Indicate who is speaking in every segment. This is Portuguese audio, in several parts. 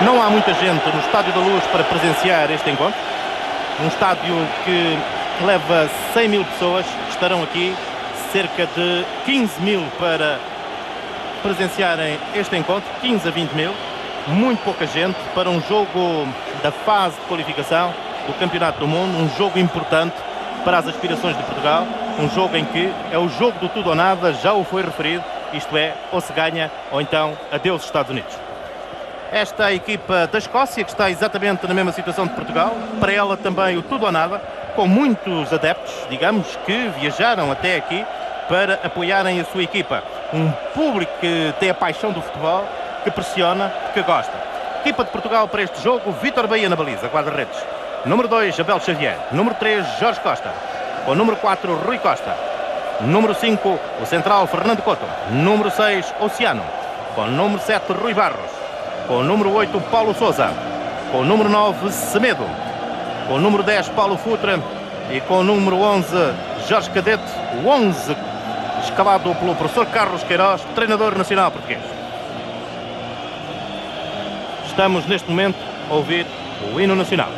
Speaker 1: Não há muita gente no Estádio da Luz para presenciar este encontro. Um estádio que leva 100 mil pessoas. Estarão aqui cerca de 15 mil para presenciarem este encontro. 15 a 20 mil. Muito pouca gente para um jogo da fase de qualificação do Campeonato do Mundo. Um jogo importante para as aspirações de Portugal. Um jogo em que é o jogo do tudo ou nada, já o foi referido. Isto é, ou se ganha ou então adeus Estados Unidos. Esta é a equipa da Escócia, que está exatamente na mesma situação de Portugal. Para ela também o tudo ou nada, com muitos adeptos, digamos, que viajaram até aqui para apoiarem a sua equipa. Um público que tem a paixão do futebol, que pressiona, que gosta. Equipa de Portugal para este jogo: Vítor Bahia na baliza, guarda-redes. Número 2, Abel Xavier. Número 3, Jorge Costa. Com o número 4, Rui Costa. Número 5, o central Fernando Couto. Número 6, Oceano. Com o número 7, Rui Barros. Com o número 8, Paulo Sousa. Com o número 9, Semedo. Com o número 10, Paulo Futre. E com o número 11, Jorge Cadete. O 11, escalado pelo professor Carlos Queiroz, treinador nacional português. Estamos neste momento a ouvir o hino nacional.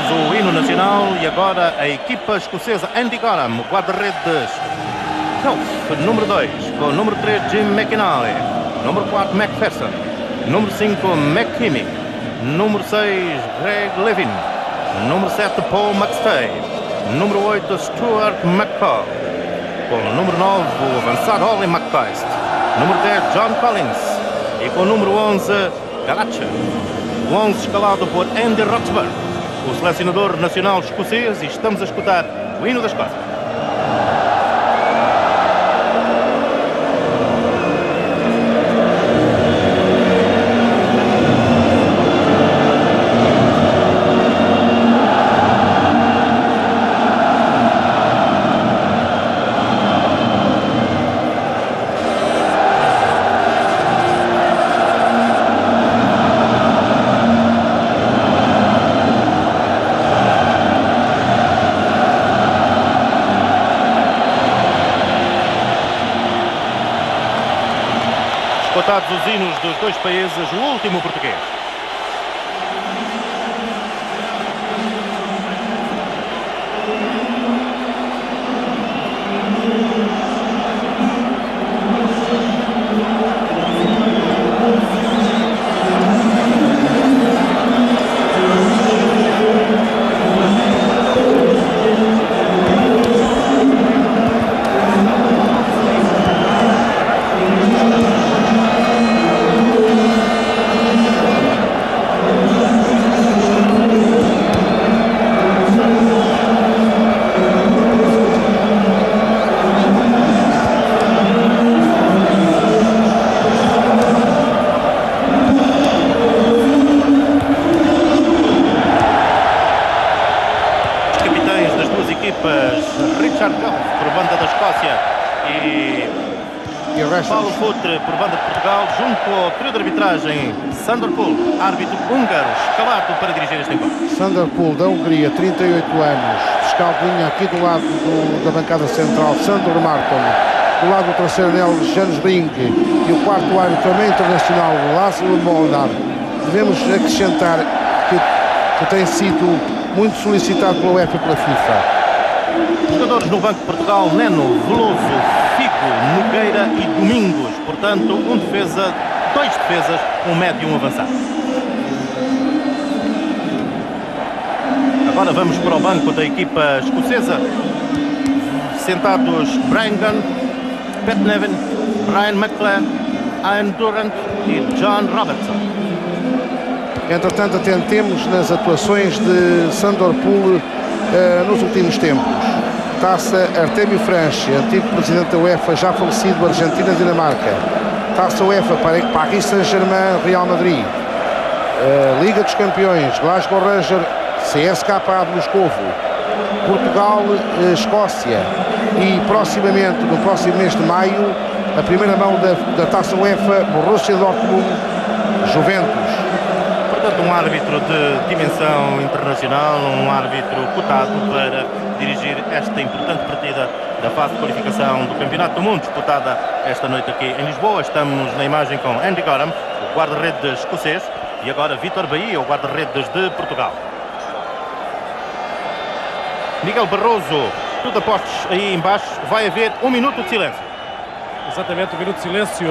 Speaker 1: O hino nacional e agora a equipa escocesa. Andy Gorham, guarda-redes Kelf, número 2, com o número 3 Jim McInally, número 4 McPherson, número 5 McKimmey, número 6 Greg Levin, número 7 Paul McStay, número 8 Stuart McCall, com o número 9 o avançado Ollie McCoist, número 10 John Collins e com o número 11 Galacha. O 11 escalado por Andy Roxburgh, o selecionador nacional escocês, e estamos a escutar o hino da Escócia. Escutados os hinos dos dois países, o último português. Richard Kelf por banda da Escócia e Paulo Futre por banda de Portugal, junto ao trio de arbitragem Sandor Pool, árbitro húngaro escalado para dirigir este encontro.
Speaker 2: Sandor Pool, da Hungria, 38 anos, fiscal de linha aqui do lado da bancada central, Sandor Marton, do lado do terceiro anel, Janos Brink, e o quarto árbitro também internacional, László Molnár. Devemos acrescentar que tem sido muito solicitado pela UEFA e pela FIFA.
Speaker 1: Jogadores no Banco de Portugal: Neno, Veloso, Figo, Nogueira e Domingos. Portanto, um defesa, dois defesas, um médio e um avançado. Agora vamos para o banco da equipa escocesa. Sentados Brian Gunn, Pat Nevin, Brian McClare, Ian Durant e John Robertson.
Speaker 2: Entretanto, atentemos nas atuações de Sandor Pool nos últimos tempos. Taça Artémio Franchi, antigo presidente da UEFA, já falecido, Argentina e Dinamarca. Taça UEFA para Paris Saint-Germain, Real Madrid. Liga dos Campeões, Glasgow Rangers, CSKA de Moscovo. Portugal-Escócia e proximamente, no próximo mês de maio, a primeira mão da Taça UEFA, Borussia Dortmund-Juventus.
Speaker 1: Portanto, um árbitro de dimensão internacional, um árbitro cotado para dirigir esta importante partida da fase de qualificação do Campeonato do Mundo, disputada esta noite aqui em Lisboa. Estamos na imagem com Andy Goram, o guarda-redes escocês, e agora Vítor Bahia, o guarda-redes de Portugal. Miguel Barroso, tudo apostos aí embaixo, vai haver 1 minuto de silêncio.
Speaker 3: Exatamente, 1 minuto de silêncio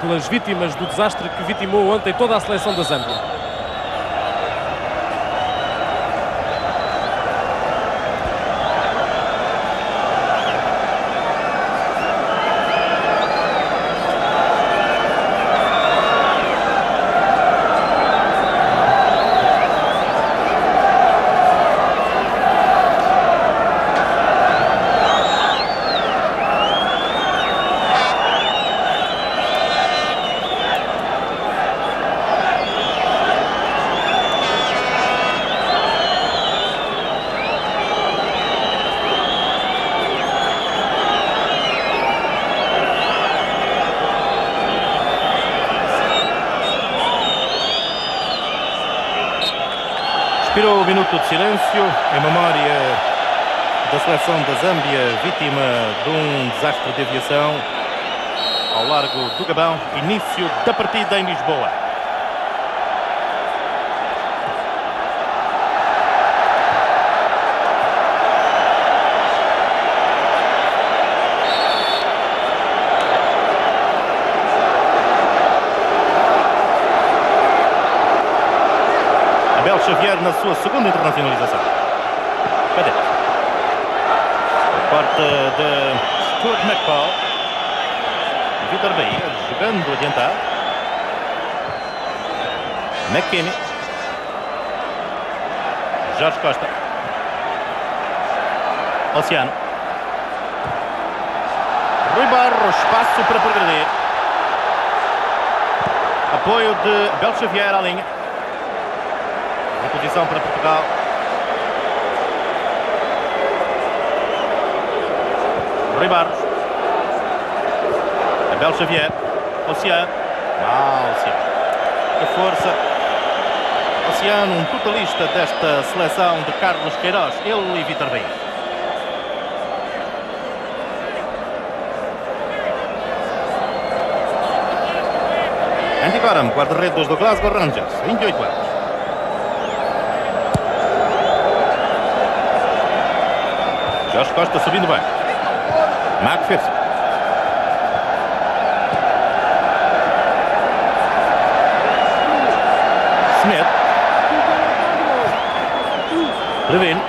Speaker 3: pelas vítimas do desastre que vitimou ontem toda a seleção da Zâmbia.
Speaker 1: Expirou o minuto de silêncio em memória da seleção da Zâmbia, vítima de um desastre de aviação ao largo do Gabão. Início da partida em Lisboa. Abel Xavier na sua segunda internacionalização. Cadê? A porta de Stuart McFall. Vítor Bahia jogando adiantado. McKinney. Jorge Costa. Oceano. Rui Barros, espaço para progredir. Apoio de Abel Xavier à linha. Posição para Portugal. Rui Barros. Abel Xavier. Oceano. Oceano. A força. Oceano, um totalista desta seleção de Carlos Queiroz. Ele e Vítor Bahia. Andy Goram, guarda-redes do Glasgow Rangers, 28 anos. Jorge Costa subindo bem. McPherson. Smith. Levin.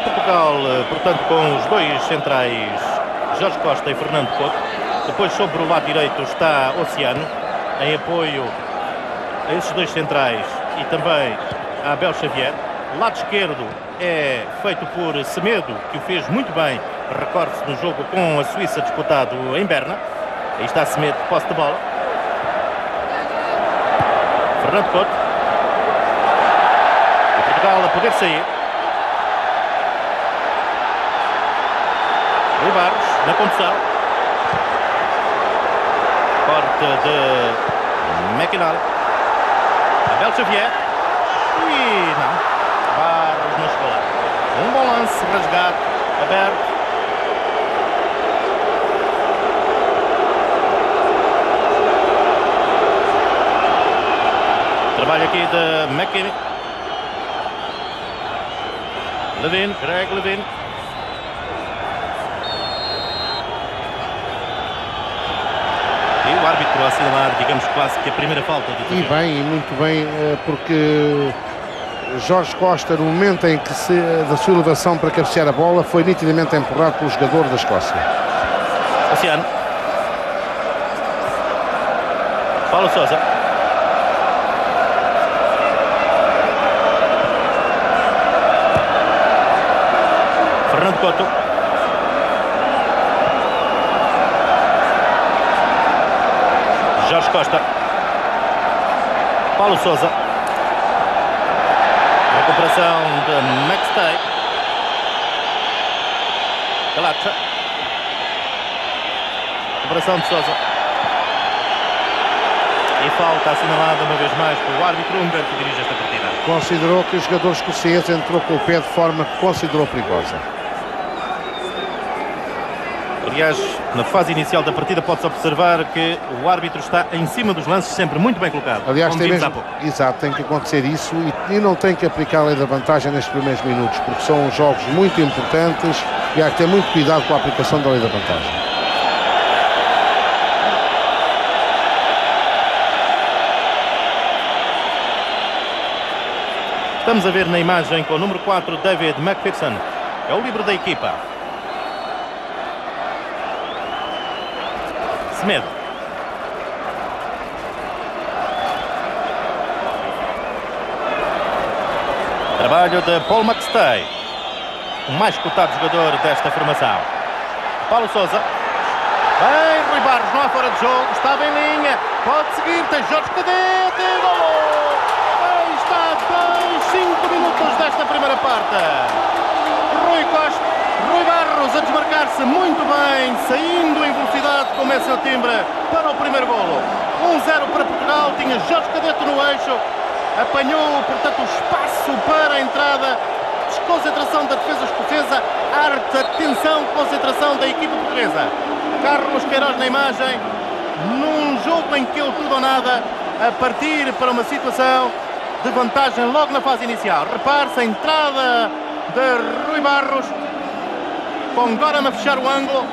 Speaker 1: Portugal, portanto, com os dois centrais, Jorge Costa e Fernando Couto. Depois sobre o lado direito está Oceano, em apoio a esses dois centrais e também a Abel Xavier. O lado esquerdo é feito por Semedo, que o fez muito bem, recorde-se no jogo com a Suíça disputado em Berna. Aí está Semedo, posse de bola. Fernando Couto. E Portugal a poder sair. Rui Barros, na condução. Corte de McInally. Abel Xavier. E não. Barros não chegou lá. Um bom lance, rasgado, aberto. Trabalho aqui de McKinney. Levin, Greg Levin. E o árbitro a assinalar, digamos, quase que a primeira falta do
Speaker 2: E bem, e muito bem, porque Jorge Costa, no momento em que da sua elevação para cabecear a bola, foi nitidamente empurrado pelo jogador da Escócia.
Speaker 1: Oceano. Paulo Sousa. Fernando Couto. Costa. Paulo Sousa. Recuperação de McStay. Galacha. Recuperação de Sousa. E falta assinalada uma vez mais pelo árbitro húngaro que dirige esta partida.
Speaker 2: Considerou que o jogador escocês entrou com o pé de forma que considerou perigosa.
Speaker 1: Aliás, na fase inicial da partida pode-se observar que o árbitro está em cima dos lances, sempre muito bem colocado.
Speaker 2: Aliás, tem mesmo,
Speaker 1: há pouco.
Speaker 2: exato, tem que acontecer isso e não tem que aplicar a lei da vantagem nestes primeiros minutos, porque são jogos muito importantes e há que ter muito cuidado com a aplicação da lei da vantagem.
Speaker 1: Estamos a ver na imagem com o número 4, David McPherson. É o líbero da equipa. Semedo. Trabalho de Paul McStay, o mais cotado jogador desta formação. Paulo Sousa. Bem, Rui Barros, não há fora de jogo, estava em linha, pode seguir, tem Jorge Cadete, gol! Aí está, 5 minutos desta primeira parte. Rui Costa, Rui Barros a desmarcar-se muito bem, saindo em velocidade, como é seu timbre, para o primeiro golo. 1-0 para Portugal, tinha Jorge Cadete no eixo, apanhou, portanto, o espaço para a entrada, desconcentração da defesa escocesa, arte, atenção, concentração da equipa portuguesa. Carlos Queiroz na imagem, num jogo em que ele tudo ou nada, a partir para uma situação de vantagem logo na fase inicial. Repare-se a entrada de Rui Barros, com Goran a fechar o ângulo,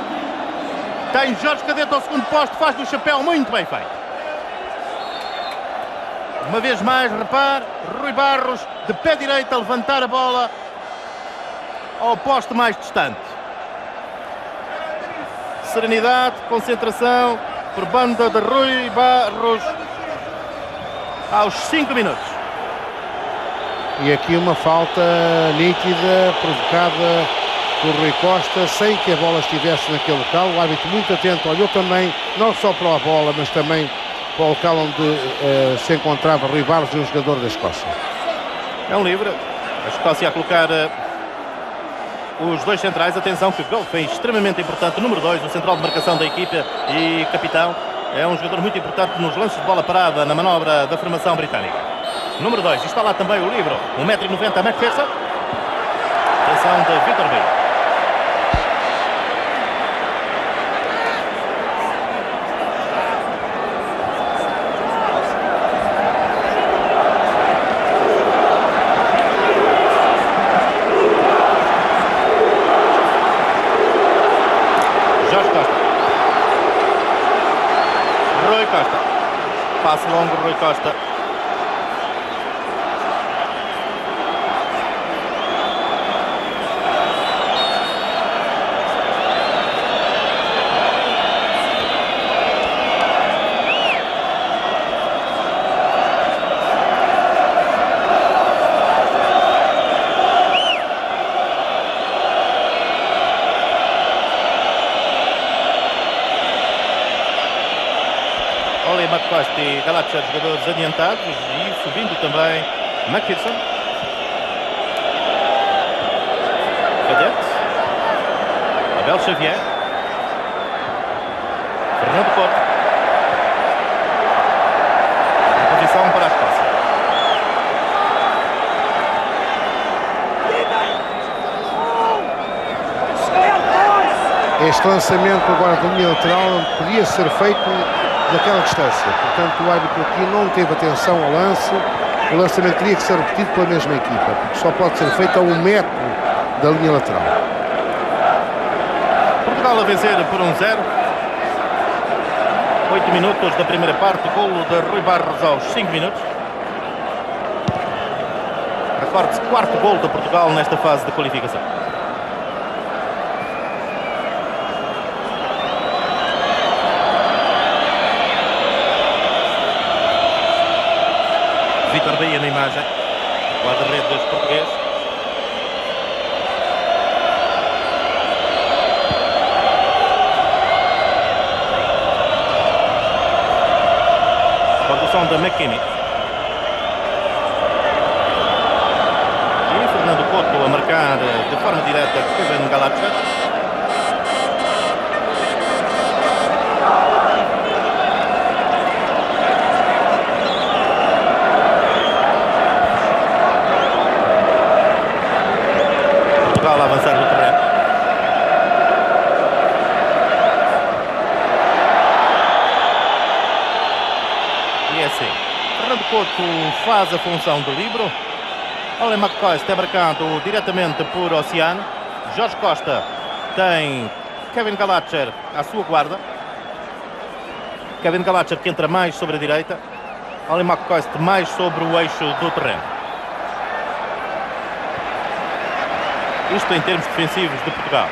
Speaker 1: tem Jorge Cadete ao segundo posto, faz do chapéu muito bem feito. Uma vez mais, repare, Rui Barros de pé direito a levantar a bola ao poste mais distante. Serenidade, concentração por banda de Rui Barros aos 5 minutos.
Speaker 2: E aqui uma falta nítida, provocada por Rui Costa, sem que a bola estivesse naquele local. O árbitro muito atento, olhou também, não só para a bola, mas também para o local onde se encontrava Rui Barros, um jogador da Escócia.
Speaker 1: É um livre. A Escócia a colocar os dois centrais. Atenção que o gol foi extremamente importante. O número 2, o central de marcação da equipa e capitão. É um jogador muito importante nos lances de bola parada na manobra da formação britânica. Número 2, está lá também o livro. 1,90 m, McPherson. Atenção de Vitor Bey. Passe longo, Rui Costa. Costa e Galacha, jogadores adiantados, e subindo também McPherson. Cadete. Abel Xavier. Fernando Couto. Posição para a Escócia.
Speaker 2: Este lançamento agora da linha lateral podia ser feito daquela distância, portanto o árbitro aqui não teve atenção ao lance. O lançamento teria que ser repetido pela mesma equipa, porque só pode ser feito a 1 metro da linha lateral.
Speaker 1: Portugal a vencer por 1-0. 8 minutos da primeira parte, golo de Rui Barros aos 5 minutos. Recorde-se, quarto golo de Portugal nesta fase de qualificação. Vitor Bahia na imagem, guarda-redes português. substituição da McKinney. E Fernando Couto a marcar de forma direta Kevin Gallacher. Portugal a avançar no terreno. E é assim. Fernando Couto faz a função de livro. Ollie McCoist é marcado diretamente por Oceano. Jorge Costa tem Kevin Gallacher à sua guarda. Kevin Gallacher que entra mais sobre a direita. Ollie McCoist mais sobre o eixo do terreno. Isto em termos defensivos de Portugal.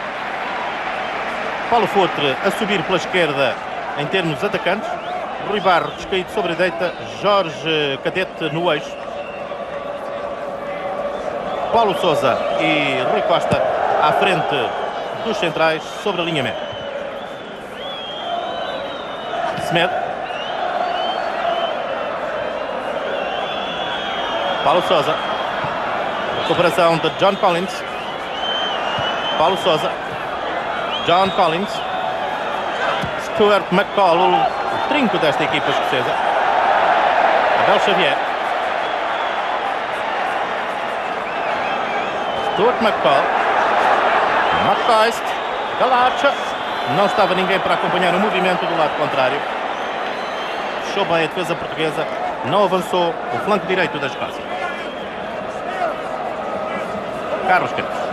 Speaker 1: Paulo Futre a subir pela esquerda em termos atacantes. Rui Barros descaído sobre a direita. Jorge Cadete no eixo. Paulo Sousa e Rui Costa à frente dos centrais sobre a linha média. Semedo. Paulo Sousa. Recuperação de John Collins. Paulo Sousa. John Collins. Stuart McCall, o trinco desta equipa escocesa. Abel Xavier. Stuart McCall. McCoist. Gallacher. Não estava ninguém para acompanhar o movimento do lado contrário. Fechou bem a defesa portuguesa. Não avançou o flanco direito da Escócia. Carlos Queiroz.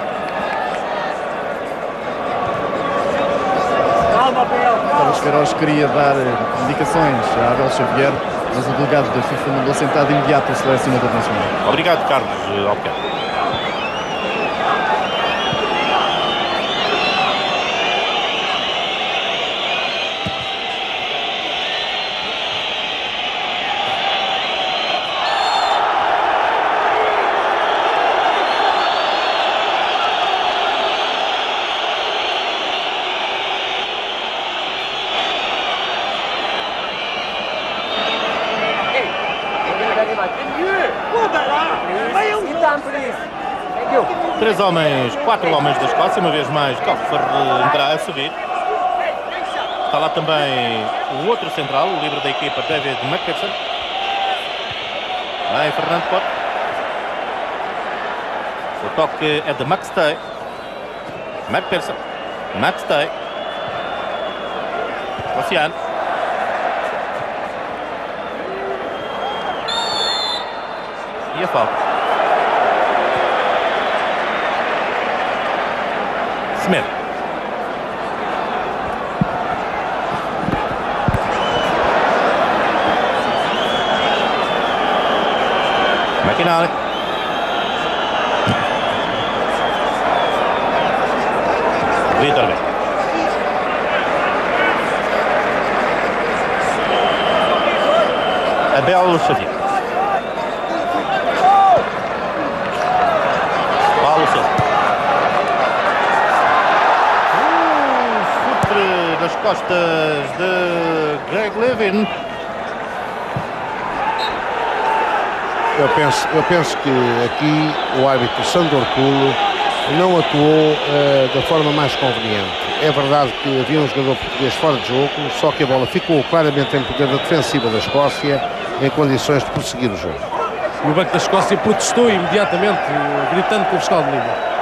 Speaker 4: Carlos Queiroz queria dar indicações a Abel Xavier, mas o delegado da FIFA mandou sentar de imediato o selecionador nacional.
Speaker 1: Obrigado, Carlos Albuquerque. Três homens, 4 homens da Escócia, uma vez mais Coffer entrar a subir. Está lá também o outro central, o líder da equipa, David McPherson. Vem Fernando Couto. O toque é de McStay. McPherson. McStay. Oceano. E a falta. Smith. McInally. Vitor B. Abel Xavier. Paulo Sousa. Das costas de Greg Levin.
Speaker 2: Eu penso que aqui o árbitro Sandor Culo não atuou da forma mais conveniente. É verdade que havia um jogador português fora de jogo, só que a bola ficou claramente em poder da defensiva da Escócia, em condições de prosseguir o jogo.
Speaker 3: E o banco da Escócia protestou imediatamente, gritando com o fiscal de linha.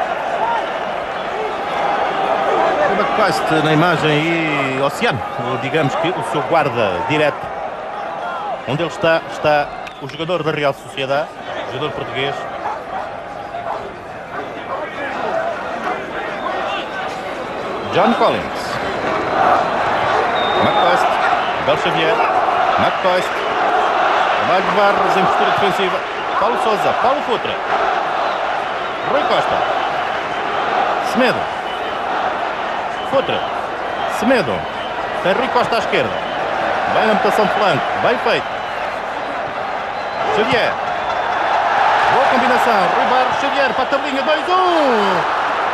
Speaker 1: McCoist na imagem e Oceano, digamos que o seu guarda direto, onde ele está o jogador da Real Sociedade, o jogador português. John Collins. McCoist. Abel Xavier. McCoist. Trabalho de Barros em postura defensiva. Paulo Sousa. Paulo Futre. Rui Costa. Semedo. Futre. Semedo. Tem Rui Costa à esquerda. Bem na mutação de flanco. Bem feito. Xavier. Boa combinação. Rui Barros. Xavier para a tabelinha. 2-1.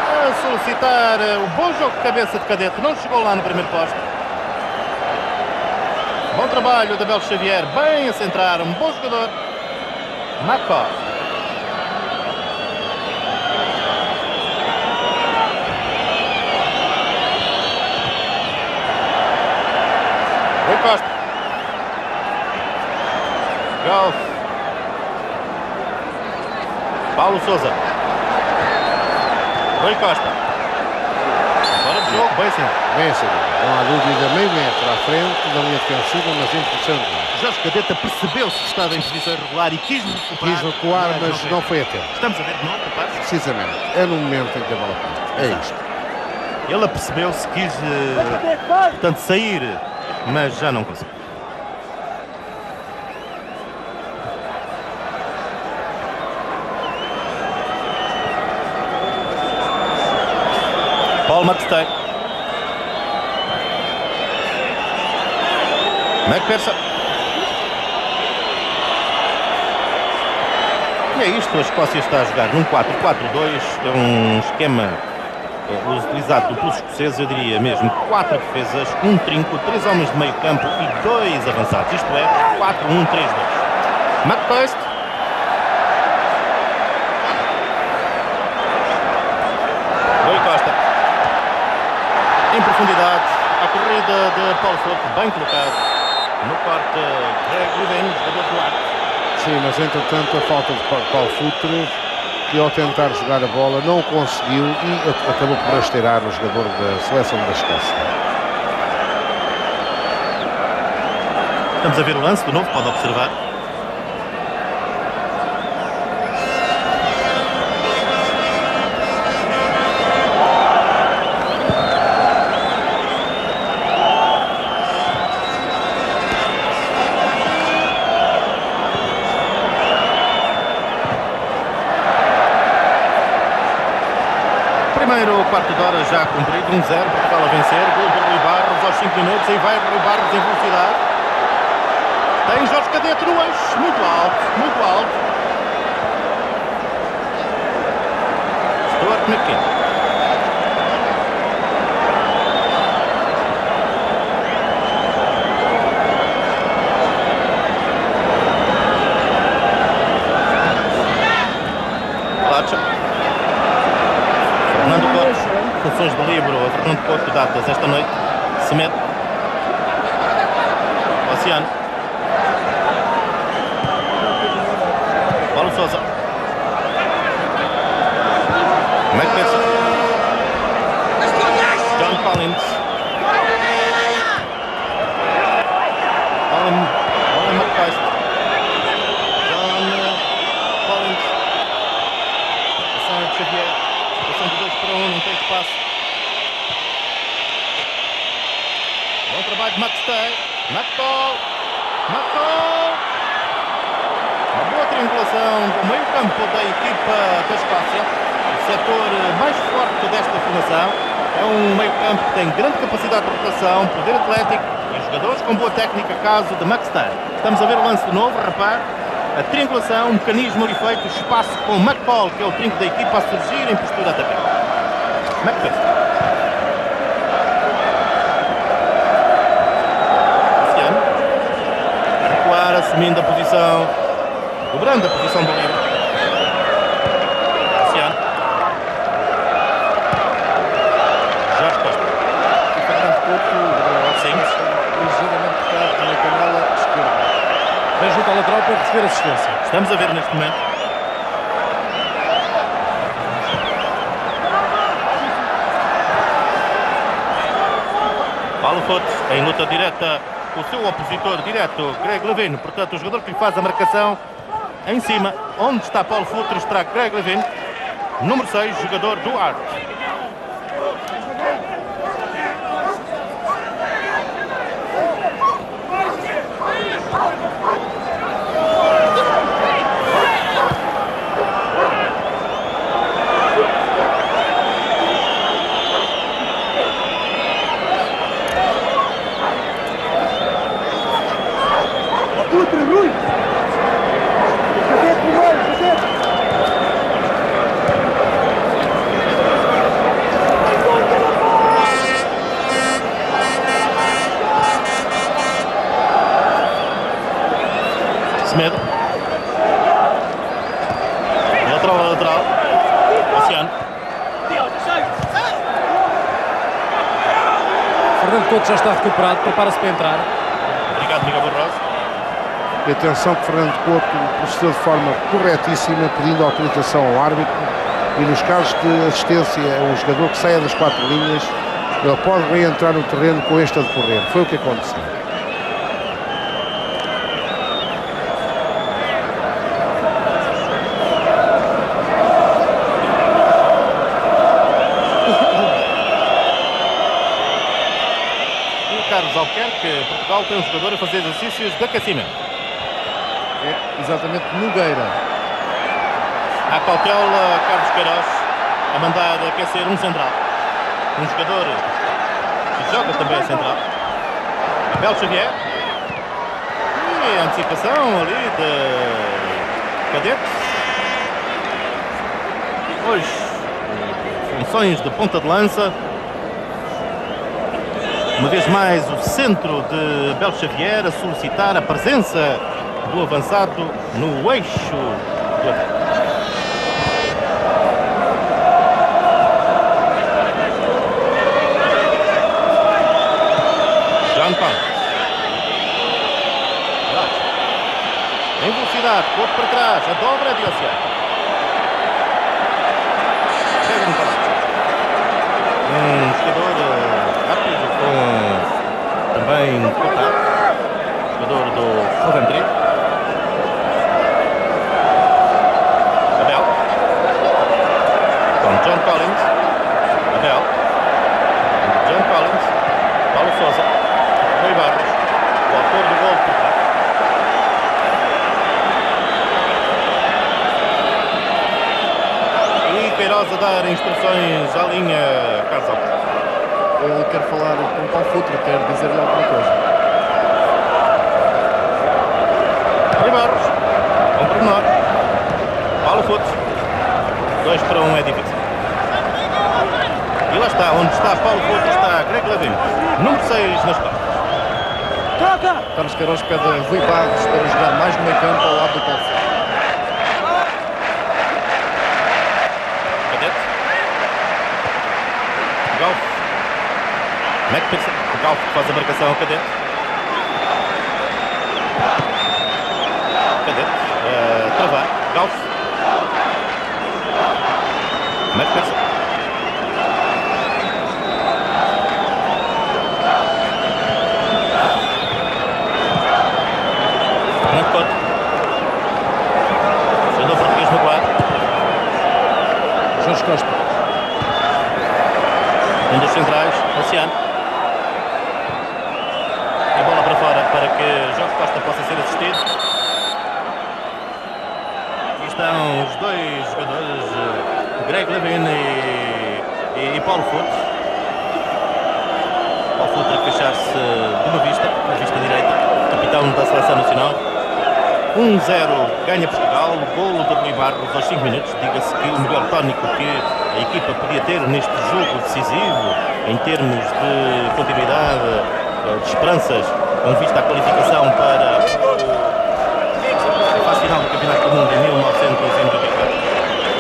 Speaker 1: A solicitar o bom jogo de cabeça de Cadete. Não chegou lá no primeiro posto. Bom trabalho de Abel Xavier, bem a centrar, um bom jogador. Macó. Rui Costa. Golf. Paulo Sousa. Rui Costa. Fora de jogo, bem sim.
Speaker 2: Bem assim, não há dúvida, meio metro à frente da linha defensiva, mas interessante.
Speaker 1: Jorge Cadeta percebeu-se que estava em posição irregular e quis recuperar.
Speaker 2: Quis recuar, mas não foi a tempo.
Speaker 1: Estamos a ver de novo, rapaz.
Speaker 2: Precisamente. É no momento em que a bola parte. É isto.
Speaker 1: Ele apercebeu-se, quis, portanto, sair, mas já não conseguiu. Paul McStay. McPherson. E é isto, a Escócia está a jogar num 4-4-2, é um esquema utilizado pelos escoceses, eu diria mesmo 4 defesas, um trinco, 3 homens de meio campo e 2 avançados, isto é 4-1-3-2. McCoist. Rui Costa. Em profundidade, a corrida de Paulo Souto, bem colocado. No corte, Greg Rubin, jogador do Arte.
Speaker 2: Sim, mas entretanto a falta de Paulo Futre, que ao tentar jogar a bola não conseguiu e acabou por rasteirar o jogador da seleção da Escócia.
Speaker 1: Estamos a ver o lance de novo, pode observar. Primeiro quarto de hora já cumprido, 1-0, Portugal a vencer, gol do Rui Barros aos 5 minutos, aí vai Rui Barros em velocidade. Tem Jorge Cadete no eixo, muito alto, muito alto. Stuart McKinnon. Fernando Couto, funções de livro, a Fernando Couto datas esta noite, se mete. Oceano. Paulo Sousa. McPherson. John Collins. Olha McCoist. John Collins. Ação de Xavier. Ação de 2 para 1, não tem espaço. Bom trabalho de McStay. McCall. Uma boa triangulação do meio campo da equipa da Escócia. O setor mais forte desta formação. É um meio campo que tem grande capacidade de rotação, poder atlético e jogadores com boa técnica, caso de McStay. Estamos a ver o lance de novo, repare. A triangulação, um mecanismo ali feito, espaço com o McCall, que é o trinco da equipa, a surgir em postura atacante. McPherson. Oceano. A recuar, assumindo a posição, dobrando a posição do livro. Oceano. Jorge Costa.
Speaker 4: O Fernando Couto,
Speaker 1: Sim.
Speaker 4: ligeiramente tocado na canela esquerda.
Speaker 3: Vem junto à lateral para receber assistência.
Speaker 1: Estamos a ver neste momento. Paulo Couto em luta direta com o seu opositor direto, Greg Levin. Portanto, o jogador que lhe faz a marcação em cima, onde está Paulo Futre, está Greg Levin, número 6, jogador do Arte.
Speaker 3: Fernando Couto já está recuperado, prepara-se para entrar.
Speaker 1: Obrigado, Miguel Barroso.
Speaker 2: E atenção que Fernando Couto procedeu de forma corretíssima, pedindo autorização ao árbitro, e nos casos de assistência a um jogador que saia das 4 linhas, ele pode reentrar no terreno com este a decorrer. Foi o que aconteceu.
Speaker 1: O Carlos Albuquerque, Portugal tem um jogador a fazer exercícios de aquecimento.
Speaker 4: É exatamente Nogueira.
Speaker 1: À cautela, Carlos Queiroz a mandar aquecer um central. Um jogador que joga também a central. Abel Xavier. E a antecipação ali de Cadete. Hoje, funções de ponta de lança. Uma vez mais o centro de Abel Xavier a solicitar a presença do avançado no eixo do ataque. Em velocidade, corpo para trás, a dobra de Oceano. Um jogador rápido, com também contato. Jogador do Coventry. Abel. Com John Collins. Abel. John Collins. Paulo Sousa. Rui Barros. O autor do gol por trás. Queiroz a dar instruções à linha, Carlos Albuquerque.
Speaker 4: Ele quer falar com o Paulo Futre, quer dizer-lhe alguma coisa.
Speaker 1: Rui Barros, com pormenor. Paulo Futre. 2-1 é difícil. E lá está, onde está Paulo Futre, está Greg Levin. Número 6 nas costas.
Speaker 4: Carlos Queiroz pede a Rui Barros para jogar mais no meio campo ao lado do Paulo Futre.
Speaker 1: McPherson, o Galf faz a marcação ao Cadete. Cadete, travar, Galf. McPherson. Fernando Couto. Jogador português no quadro.
Speaker 3: Jorge Costa.
Speaker 1: Um dos centrais, Oceano. A bola para fora para que Jorge Costa possa ser assistido. Aqui estão os dois jogadores, Greg Levin e Paulo Futre. Paulo Futre a queixar-se de uma vista, na vista direita, capitão da Seleção Nacional. 1-0 ganha Portugal, o golo de Rui Barros aos 5 minutos. Diga-se que o melhor tónico que a equipa podia ter neste jogo decisivo, em termos de continuidade, de esperanças, com vista à qualificação para a fase final do Campeonato do Mundo em 1994.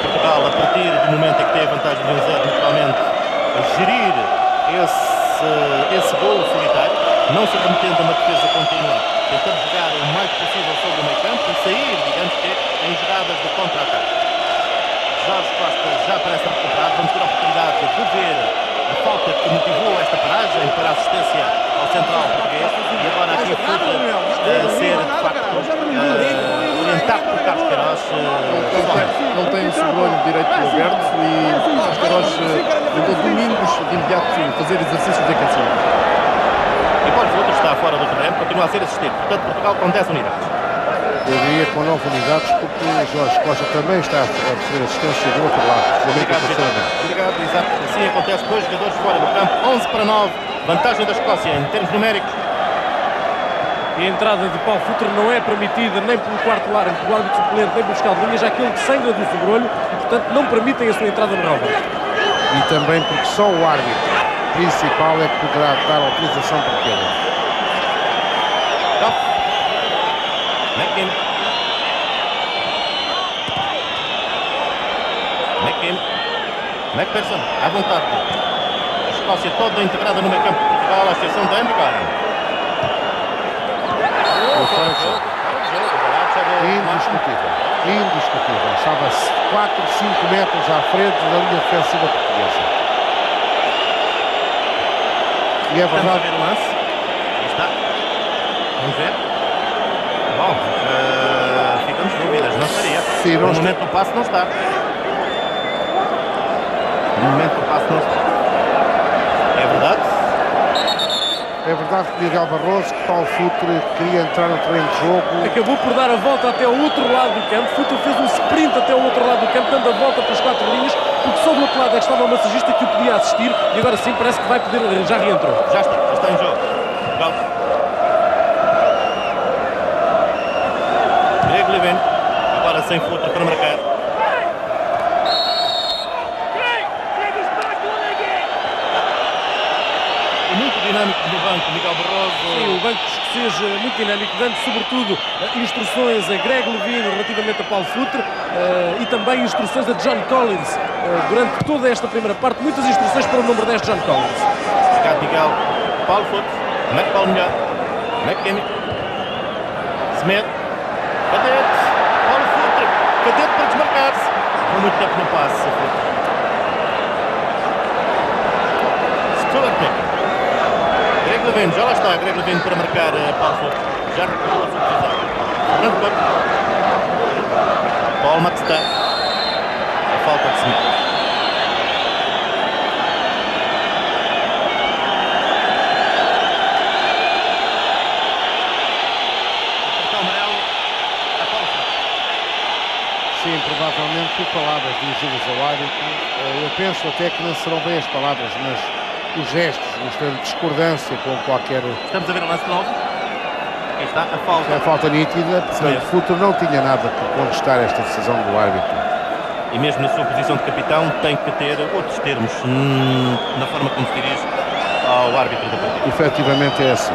Speaker 1: Portugal, a partir do momento em que tem a vantagem de 1-0, naturalmente, a gerir esse golo solitário, não se remetendo a uma defesa contínua, tentando jogar o mais possível sobre o meio campo e sair, digamos que, em jogadas de contra-ataque. Jorge Costa já parece recuperado. Vamos ter a oportunidade de ver a falta que motivou esta paragem para a assistência ao central português. E agora aqui o Futre a ser, de facto, orientado por Carlos Queiroz.
Speaker 4: Ele tem o sobrolho direito aberto e Carlos Queiroz mandou Domingos de imediato fazer exercícios de aquecimento.
Speaker 1: E Paulo Futre está fora do terreno, continua a ser assistido. Portanto, Portugal com 10 unidades.
Speaker 2: Eu diria com 9 unidades, porque Jorge Costa também está a receber assistência do outro lado.
Speaker 1: Obrigado, exato. Assim acontece, 2 jogadores fora do campo, 11-9, vantagem da Escócia em termos numéricos.
Speaker 3: E a entrada de Paulo Futre não é permitida nem pelo quarto árbitro, pelo árbitro suplente, nem pelo fiscal de linha, já que ele sangra do sobrolho e, portanto, não permitem a sua entrada no relvado.
Speaker 2: E também porque só o árbitro principal é que poderá dar autorização para aquele.
Speaker 1: McPherson, à vontade. Escócia toda integrada no meio campo de Portugal, à exceção de Andy Gordon.
Speaker 2: Indiscutível. Indiscutível. Estava 4, 5 metros à frente da linha defensiva portuguesa. E é
Speaker 1: Estamos a
Speaker 2: verdade.
Speaker 1: ver o lance. Aí está. Vamos ver. Bom, ficamos dúvidas, não estaria.
Speaker 2: Sim,
Speaker 1: No
Speaker 2: não está.
Speaker 1: momento do passe não está. No momento do passe não está. É verdade?
Speaker 2: É verdade que Miguel Barroso, que Paulo Futre queria entrar no terreno de jogo.
Speaker 3: Acabou por dar a volta até o outro lado do campo. Futre fez um sprint até o outro lado do campo, dando a volta pelas 4 linhas, porque só do outro lado é que estava o massagista que o podia assistir, e agora sim parece que vai poder, já reentrou.
Speaker 1: Já está em jogo. Gol. Greglevin, agora sem Futre para marcar. Muito dinâmico no banco, Miguel Barroso.
Speaker 3: Sim, o banco escocês muito dinâmico, dando sobretudo instruções a Greg Levine relativamente a Paulo Futre e também instruções a John Collins durante toda esta primeira parte, muitas instruções para o número 10 John Collins.
Speaker 1: Obrigado, Miguel. Paulo Futre, McPaul melhor, McKinney, Smith, Cadete, Paulo Futre, Cadete para desmarcar-se. Com muito tempo no passe, Futre. Stuart McKinney. Greg Levine, já lá está, Greg Levine para marcar Paulo Futre. Já recuperou a sua posição. Fernando Couto. Paul Maxter. A falta de Smith. Cartão amarelo a Paulo Futre.
Speaker 2: Sim, provavelmente por palavras dirigidas ao árbitro. Eu penso até que não serão bem as palavras, mas os gestos, mostrando discordância com qualquer.
Speaker 1: Estamos a ver o lance de novo. Aqui está a falta.
Speaker 2: É falta nítida, portanto, Futre não tinha nada que contestar esta decisão do árbitro.
Speaker 1: E mesmo na sua posição de capitão tem que ter outros termos na forma como se dirige ao árbitro da partida.
Speaker 2: Efetivamente é assim.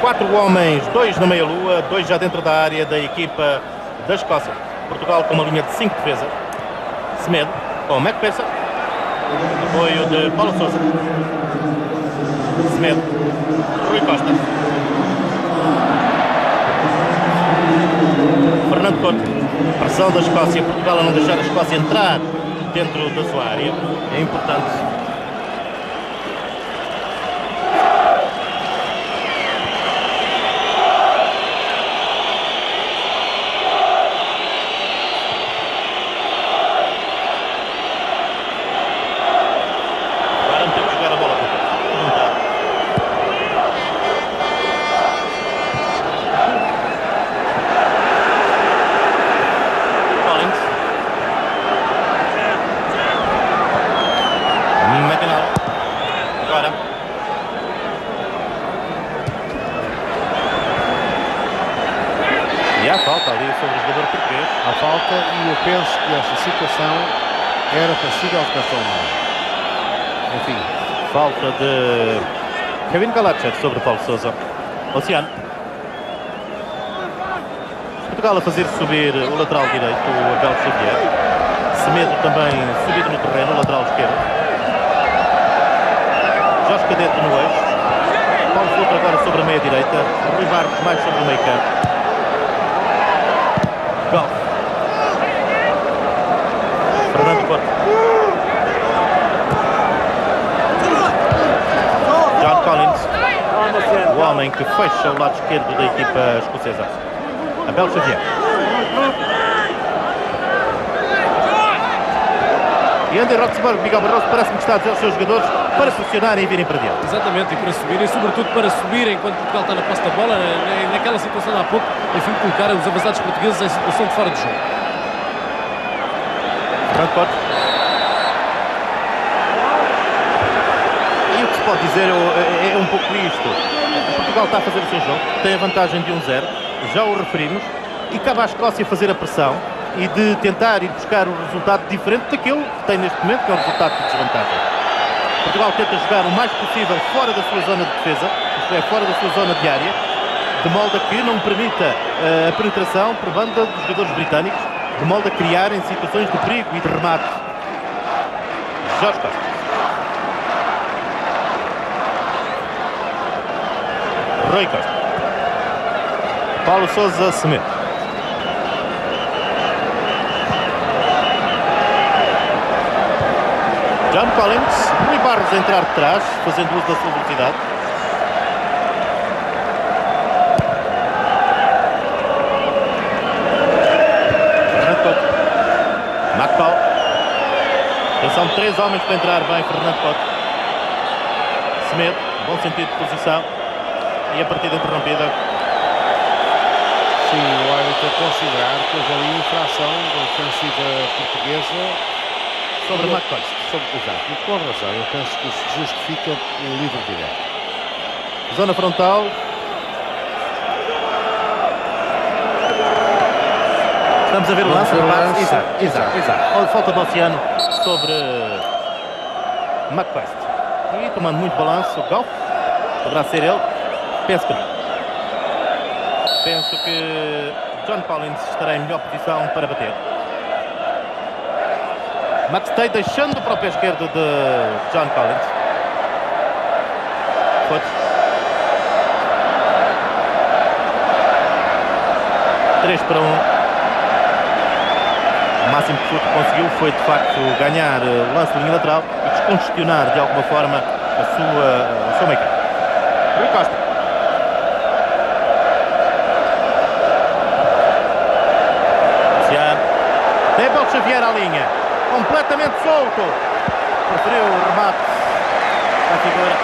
Speaker 1: 4 homens, 2 na meia-lua, 2 já dentro da área da equipa da Escócia. Portugal com uma linha de 5 defesa. Semedo com McPherson. Apoio de Paulo Sousa. Semedo. Rui Costa. Fernando Couto. Pressão da Escócia. Portugal a não deixar a Escócia entrar dentro da sua área. É importante.
Speaker 2: Penso que esta situação era passível de cartão amarelo. Enfim.
Speaker 1: Falta de Kevin Galacher sobre Paulo Sousa. Oceano. Portugal a fazer subir o lateral direito, o Abel Xavier. Semedo também subido no terreno, o lateral esquerdo. Jorge Cadete no eixo. Paulo Futre agora sobre a meia direita. Rui Barros mais sobre o meio campo. Gol. Fernando Couto. John Collins, o homem que fecha o lado esquerdo da equipa escocesa. Abel Xavier. E Andy Roxburgh, Miguel Barroso, parece-me que está a dizer aos seus jogadores para pressionarem e virem para diante.
Speaker 3: Exatamente, e para subir, e sobretudo para subir enquanto Portugal está na posse da bola, naquela situação de há pouco, enfim, colocar os avançados portugueses em situação de fora de jogo.
Speaker 1: Fernando Couto. E o que se pode dizer é um pouco isto. Portugal está a fazer o seu jogo, tem a vantagem de 1-0, já o referimos, e cabe à Escócia fazer a pressão e de tentar ir buscar um resultado diferente daquele que tem neste momento, que é o resultado de desvantagem. Portugal tenta jogar o mais possível fora da sua zona de defesa, isto é, fora da sua zona de área, de modo a que não permita a penetração por banda dos jogadores britânicos, de modo a criarem situações de perigo e de remate Jorge Costa. Rui Costa. Paulo Sousa Semedo. John Collins. Rui Barros a entrar de trás, fazendo uso da sua velocidade. Fernando Couto. McCall. São 3 homens para entrar bem. Fernando Couto. Semedo. Bom sentido de posição. E a partida interrompida.
Speaker 2: Sim, o árbitro a considerar que houve ali infração da ofensiva portuguesa
Speaker 1: Sobre McCoy.
Speaker 2: Exato, e com razão, eu penso que se justifica o livre direto.
Speaker 1: Zona frontal. Estamos a ver o lance. Exato. Olha, falta do Oceano sobre McQuest. E tomando muito balanço, o Golf. Poderá ser ele. Penso que não. Penso que John Collins estará em melhor posição para bater. McStay deixando para o pé esquerdo de John Collins. Fotos. 3-1. O máximo que o Foot conseguiu foi de facto ganhar o lance de linha lateral e descongestionar de alguma forma o seu meio campo. Rui Costa. Luciano. Débel Xavier à linha. Completamente solto. Preferiu o remate da figura.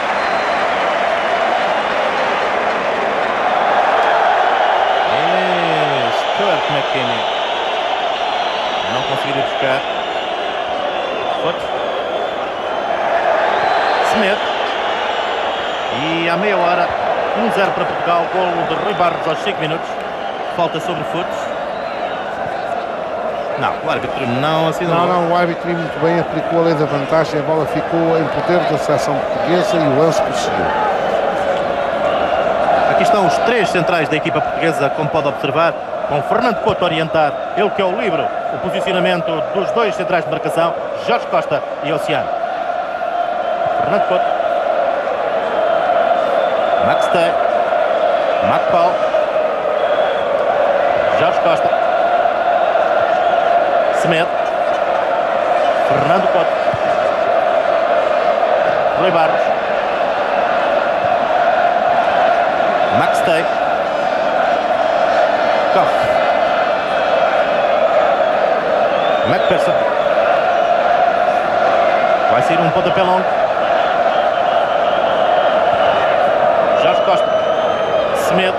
Speaker 1: E Stuart McKinney. Não conseguiu ir buscar. Foto. Semedo. E à meia hora, 1-0 para Portugal. Golo de Rui Barros aos 5 minutos. Falta sobre Futs. Não, o árbitro não assinou.
Speaker 2: Não, o árbitro muito bem, aplicou a lei da vantagem, a bola ficou em poder da seleção portuguesa e o lance prosseguiu.
Speaker 1: Aqui estão os 3 centrais da equipa portuguesa, como pode observar, com Fernando Couto a orientar, ele que é o livre, o posicionamento dos 2 centrais de marcação, Jorge Costa e Oceano. Fernando Couto. McStay. McPaul. Jorge Costa. Semedo. Fernando Couto. Rui Barros. McStay. Koff. McPherson. Vai sair um pontapé longo. Jorge Costa. Semedo.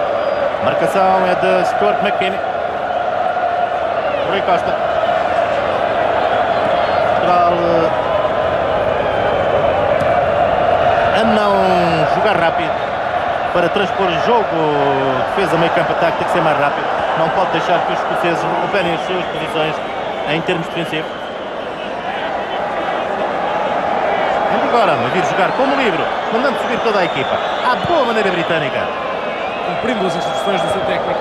Speaker 1: Marcação é de Stuart McKinney. Rui Costa. A não jogar rápido para transpor o jogo, defesa, meio campo, ataque, tem que ser mais rápido. Não pode deixar que os escoceses recuperem as suas posições em termos defensivos. Agora, a vir jogar como livre, mandando subir toda a equipa à boa maneira britânica,
Speaker 3: cumprindo as instruções do seu técnico.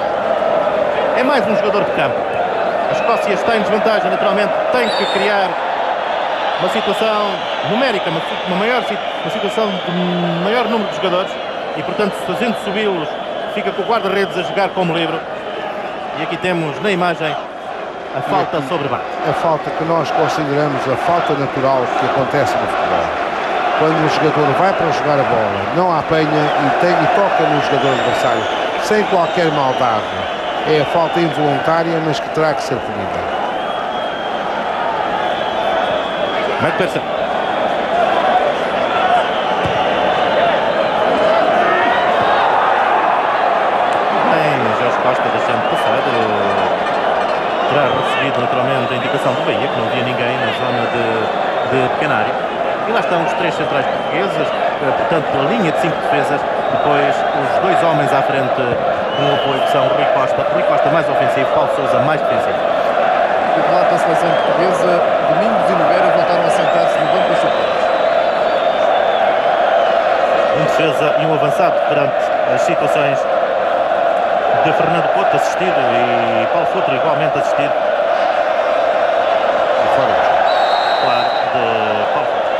Speaker 1: É mais um jogador de campo. A Escócia está em desvantagem, naturalmente tem que criar uma situação numérica, uma situação de maior número de jogadores e, portanto, fazendo subi-los, fica com o guarda-redes a jogar como livre. E aqui temos na imagem a falta sobre Barros.
Speaker 2: A falta que nós consideramos a falta natural que acontece no futebol. Quando o jogador vai para jogar a bola, não a apanha e toca no jogador adversário, sem qualquer maldade. É a falta involuntária, mas que terá que ser punida.
Speaker 1: McPherson. Bem, Jorge Costa deixando passar. Terá recebido naturalmente a indicação do Bahia, que não havia ninguém na zona de pequena área. E lá estão os 3 centrais portugueses, portanto, pela linha de 5 defesas. Depois, os 2 homens à frente no apoio, que são Rui Costa mais ofensivo, Paulo Sousa mais defensivo.
Speaker 4: O titular da seleção portuguesa, Domingos e Nogueira, voltaram a sentar-se no banco dos suplentes.
Speaker 1: Um defesa e um avançado perante as situações de Fernando Couto assistido e Paulo Futre igualmente assistido.
Speaker 2: E fora de jogo.
Speaker 1: Claro, de Paulo Futre.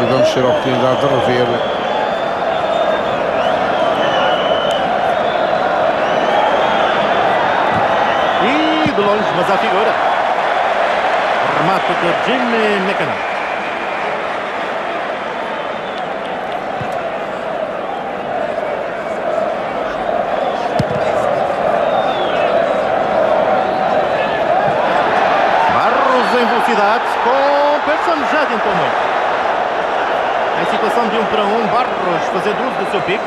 Speaker 2: e vamos ter a oportunidade de rever.
Speaker 1: E de longe, mas à figura. Remate de Jimmy McKenna. Em velocidade com Pearson, já tentou muito. Em situação de 1 para 1, Barros fazendo uso do seu pico.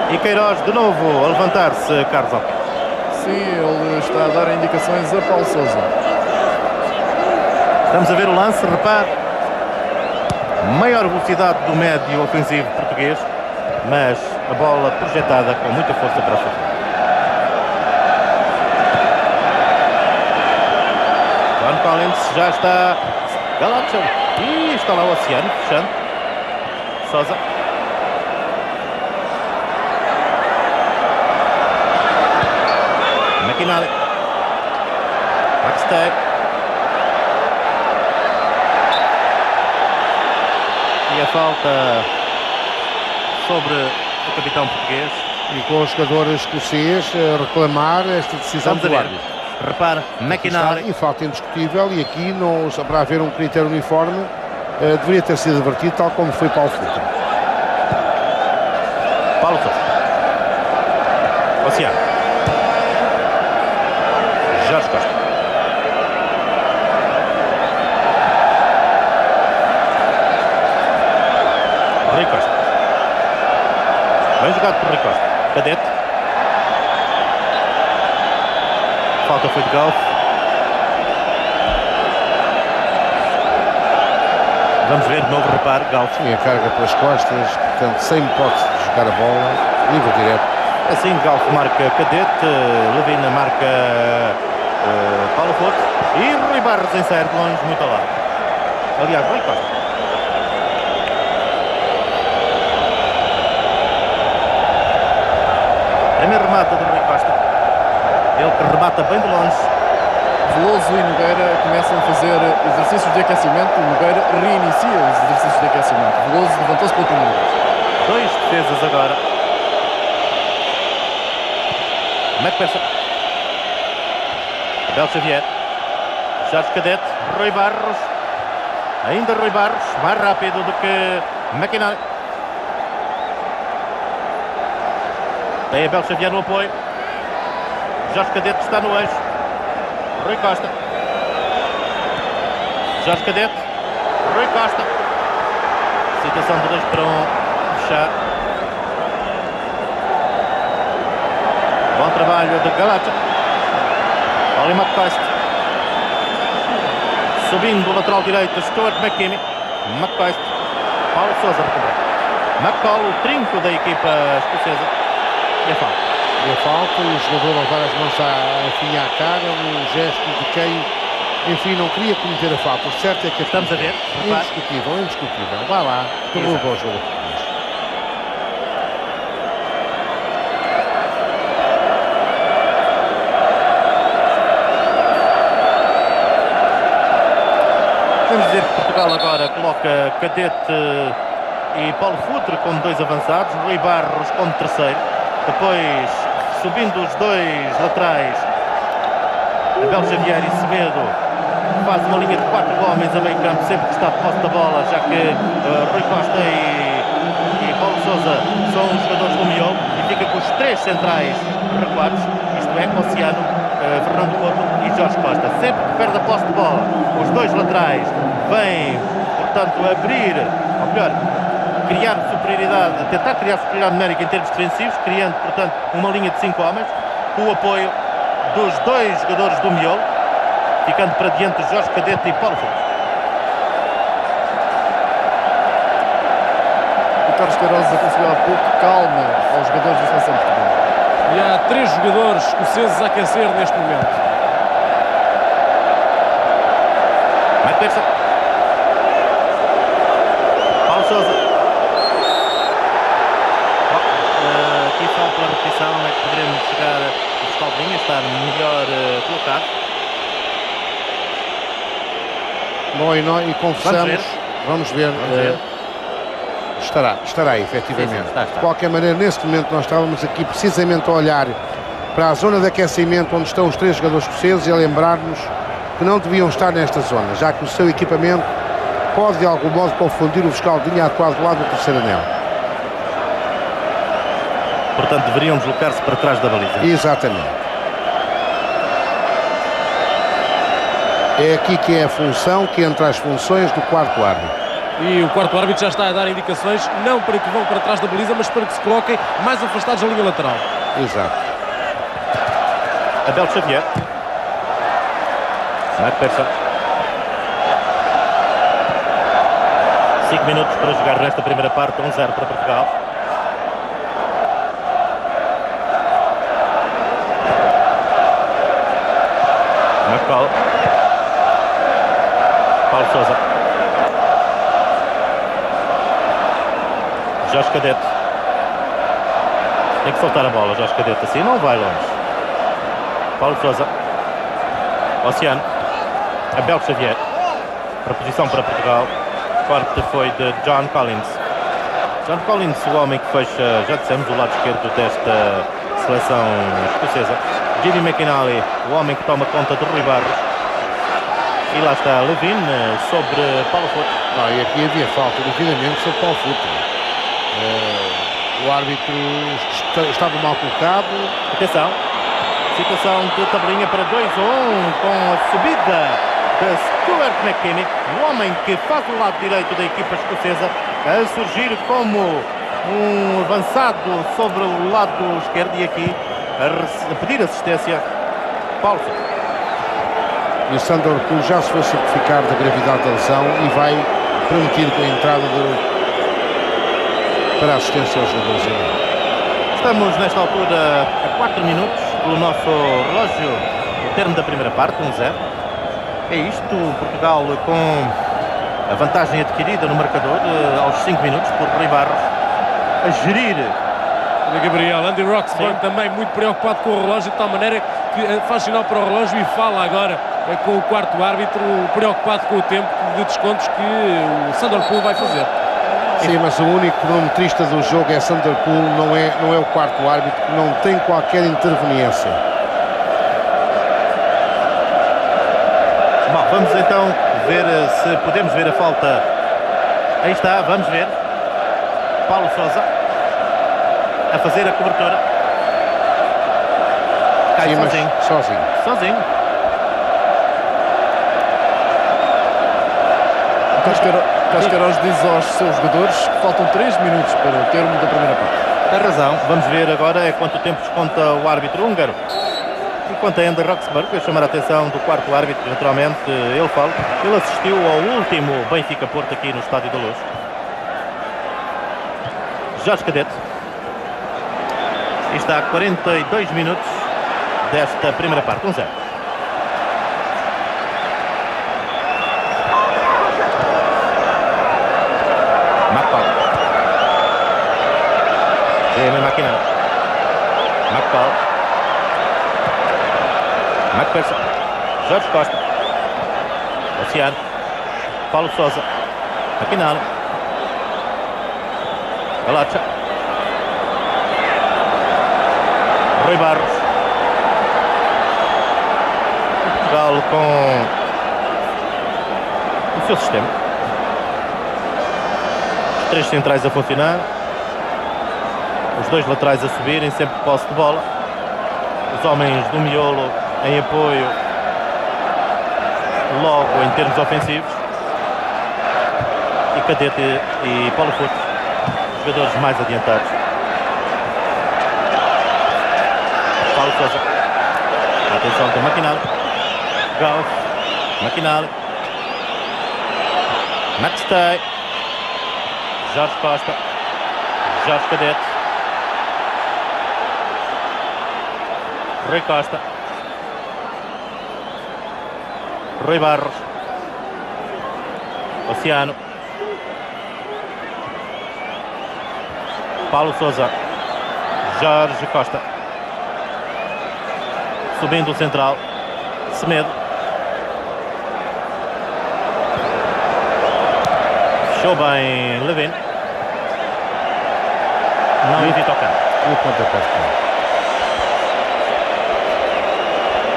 Speaker 1: E Queiroz de novo a levantar-se, Carlos Alves.
Speaker 4: Sim, ele está a dar indicações a Paulo Sousa.
Speaker 1: Estamos a ver o lance, repare. Maior velocidade do médio ofensivo português, mas a bola projetada com muita força para a frente. John Collins já está. Galacho. E está lá o Oceano, fechando. Sousa. McInally. Backstep. E a falta sobre o capitão português.
Speaker 2: E com o jogador escocês a reclamar esta decisão do árbitro.
Speaker 1: Repara, McInally.
Speaker 2: E falta indiscutível, e aqui não, para haver um critério uniforme, deveria ter sido advertido, tal como foi Paulo Futre.
Speaker 1: Paulo Sousa. Oceano. Jorge Costa. Rui Costa. Bem jogado por Rui Costa. Cadete. Falta foi de Galf. Vamos ver de novo, repare, Galf.
Speaker 2: E a carga pelas costas, portanto, sem hipótese de jogar a bola, livre direto.
Speaker 1: Assim, Galf marca Cadete, Levina marca Paulo Couto e Rui Barros insere de longe, muito ao lado. Aliás, Rui Costa. Primeiro remate do Rui Costa. Ele que remata bem de longe.
Speaker 4: Veloso e Nogueira começam a fazer exercícios de aquecimento. Nogueira reinicia os exercícios de aquecimento. Veloso levantou-se pelo primeiro.
Speaker 1: 2 defesas agora. McPherson. Abel Xavier. Jorge Cadete. Rui Barros. Ainda Rui Barros. Mais rápido do que McInally. Tem Abel Xavier no apoio. Jorge Cadete está no eixo. Rui Costa. Jorge Cadete. Rui Costa. Situação de 2 para 1. Fechar. Bom trabalho de Galacho. Oli McCoist. Subindo o lateral direito, Stuart McKinney. McCoist. Paulo Sousa recupera. McCall, o trinco da equipa escocesa. E a falta.
Speaker 2: E a falta, e o jogador a levar as mãos afim à cara, um gesto de quem, enfim, não queria cometer a falta. O certo é que
Speaker 1: estamos a ver.
Speaker 2: Indiscutível, indiscutível. Vá lá, derrubou o jogo.
Speaker 1: Vamos dizer que Portugal agora coloca Cadete e Paulo Futre como 2 avançados, Rui Barros como terceiro. Depois, subindo os 2 laterais, Abel Xavier e Semedo, faz uma linha de 4 homens a meio campo, sempre que está de posse da bola, já que Rui Costa e Paulo Sousa são os jogadores do miolo, e fica com os 3 centrais recuados, isto é, Oceano, Fernando Couto e Jorge Costa. Sempre que perde a posse de bola, os 2 laterais vêm, portanto, abrir, ou melhor, criar superioridade, tentar criar superioridade numérica em termos defensivos, criando, portanto, uma linha de 5 homens, com o apoio dos 2 jogadores do miolo, ficando para diante Jorge Cadete e Paulo Sousa.
Speaker 4: O Carlos Queiroz aconselhou há pouco calma aos jogadores da seleção portuguesa.
Speaker 3: E há 3 jogadores escoceses a aquecer neste momento.
Speaker 1: McPherson. Paulo Sousa. Aqui só pela repetição é que poderemos chegar a Escaldinha, estar melhor colocado.
Speaker 2: e confessamos. Vamos ver. Estará efetivamente.
Speaker 1: Está.
Speaker 2: De qualquer maneira, neste momento nós estávamos aqui precisamente a olhar para a zona de aquecimento onde estão os 3 jogadores escoceses e a lembrar-nos que não deviam estar nesta zona, já que o seu equipamento pode de algum modo confundir o fiscal de linha atuado do lado do terceiro anel.
Speaker 1: Portanto, deveriam deslocar-se para trás da baliza.
Speaker 2: Exatamente. É aqui que é a função, que entra as funções do quarto árbitro.
Speaker 3: E o quarto árbitro já está a dar indicações, não para que vão para trás da baliza, mas para que se coloquem mais afastados da linha lateral.
Speaker 2: Exato.
Speaker 1: Abel Xavier. McPherson. 5 minutos para jogar nesta primeira parte, 1-0 para Portugal. McCall. Paulo Sousa. Jorge Cadete. Tem que soltar a bola, Jorge Cadete, assim não vai longe. Paulo Sousa. Oceano. Abel Xavier. Proposição para Portugal. Corte foi de John Collins. John Collins, o homem que fecha, já dissemos, o lado esquerdo desta seleção escocesa. Jimmy McInally, o homem que toma conta de Rui Barros. E lá está Levine sobre Paulo Futre.
Speaker 2: E aqui havia falta, devidamente, sobre Paulo Futre. O árbitro estava mal colocado.
Speaker 1: Atenção. Situação de tabelinha para 2-1 com a subida de Stuart McKinney, o homem que faz o lado direito da equipa escocesa, a surgir como um avançado sobre o lado esquerdo e aqui a pedir assistência Paulo.
Speaker 2: E o Sandor Pool já se foi certificar da gravidade da lesão e vai permitir com a entrada para a assistência aos jogadores.
Speaker 1: Estamos nesta altura a 4 minutos pelo nosso relógio, o termo da primeira parte, 1-0. É isto, Portugal com a vantagem adquirida no marcador aos 5 minutos por Rui Barros a gerir.
Speaker 3: Gabriel, Andy Roxburgh também muito preocupado com o relógio, de tal maneira que faz sinal para o relógio e fala agora com o quarto árbitro, preocupado com o tempo de descontos que o Sandor Pool vai fazer.
Speaker 2: Sim, mas o único cronometrista do jogo é Sandor Pool, não é o quarto árbitro, que não tem qualquer interveniência.
Speaker 1: Bom, vamos então ver se podemos ver a falta. Aí está, vamos ver. Paulo Sousa a fazer a cobertura. Cai
Speaker 2: Sim,
Speaker 1: sozinho.
Speaker 4: Casqueiros diz aos seus jogadores que faltam 3 minutos para o termo da primeira parte.
Speaker 1: Tem razão. Vamos ver agora quanto tempo desconta o árbitro húngaro. Enquanto ainda Roxburgh, a chamar a atenção do quarto árbitro, naturalmente, ele fala. Ele assistiu ao último Benfica-Porto aqui no Estádio da Luz. Jorge Cadete. E está a 42 minutos desta primeira parte, 1-0. McCall. Jamie McInally. McCall. McPherson. Jorge Costa. Oceano. Paulo Sousa. McInally. Galacha. Rui Barros. Portugal com o seu sistema. Os 3 centrais a funcionar. Os 2 laterais a subirem, sempre posse de bola. Os homens do miolo em apoio logo em termos ofensivos. E Cadete e Paulo Futre, jogadores mais adiantados. Paulo Sousa. Atenção com McInally. Gauss. McInally. McStay. Jorge Costa. Jorge Cadete. Rui Costa. Rui Barros. Oceano. Paulo Sousa. Jorge Costa. Subindo o central. Semedo. Fechou bem Levin. Não evita o campo.
Speaker 2: E o pontapé de canto.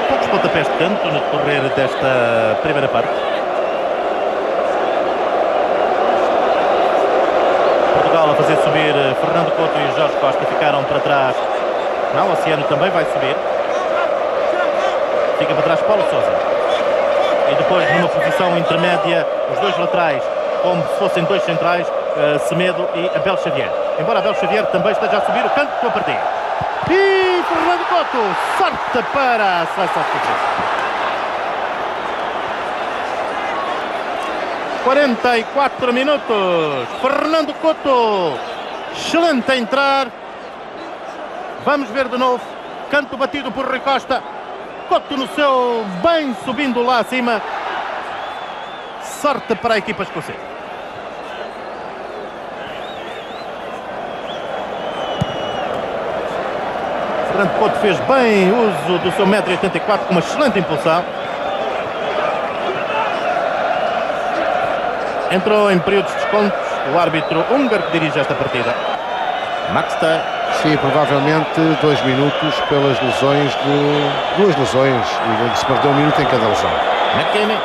Speaker 1: Poucos pontapés de canto no decorrer desta primeira parte. Portugal a fazer subir Fernando Couto e Jorge Costa ficaram para trás. Não, o Oceano também vai subir. Fica para trás Paulo Sousa. E depois numa posição intermédia os dois laterais, como se fossem dois centrais, Semedo e Abel Xavier. Embora Abel Xavier também esteja a subir o canto da partida. E Fernando Couto, sorte para a seleção portuguesa. 44 minutos. Fernando Couto, excelente a entrar. Vamos ver de novo. Canto batido por Rui Costa. Couto no seu, bem subindo lá acima. Sorte para a equipa escocesa. Fernando Couto fez bem uso do seu 1,84 m com uma excelente impulsão. Entrou em períodos de descontos o árbitro húngaro que dirige esta partida. Max Tay.
Speaker 2: Sim, provavelmente 2 minutos pelas lesões duas lesões, e onde se perdeu 1 minuto em cada lesão.
Speaker 1: McKinney.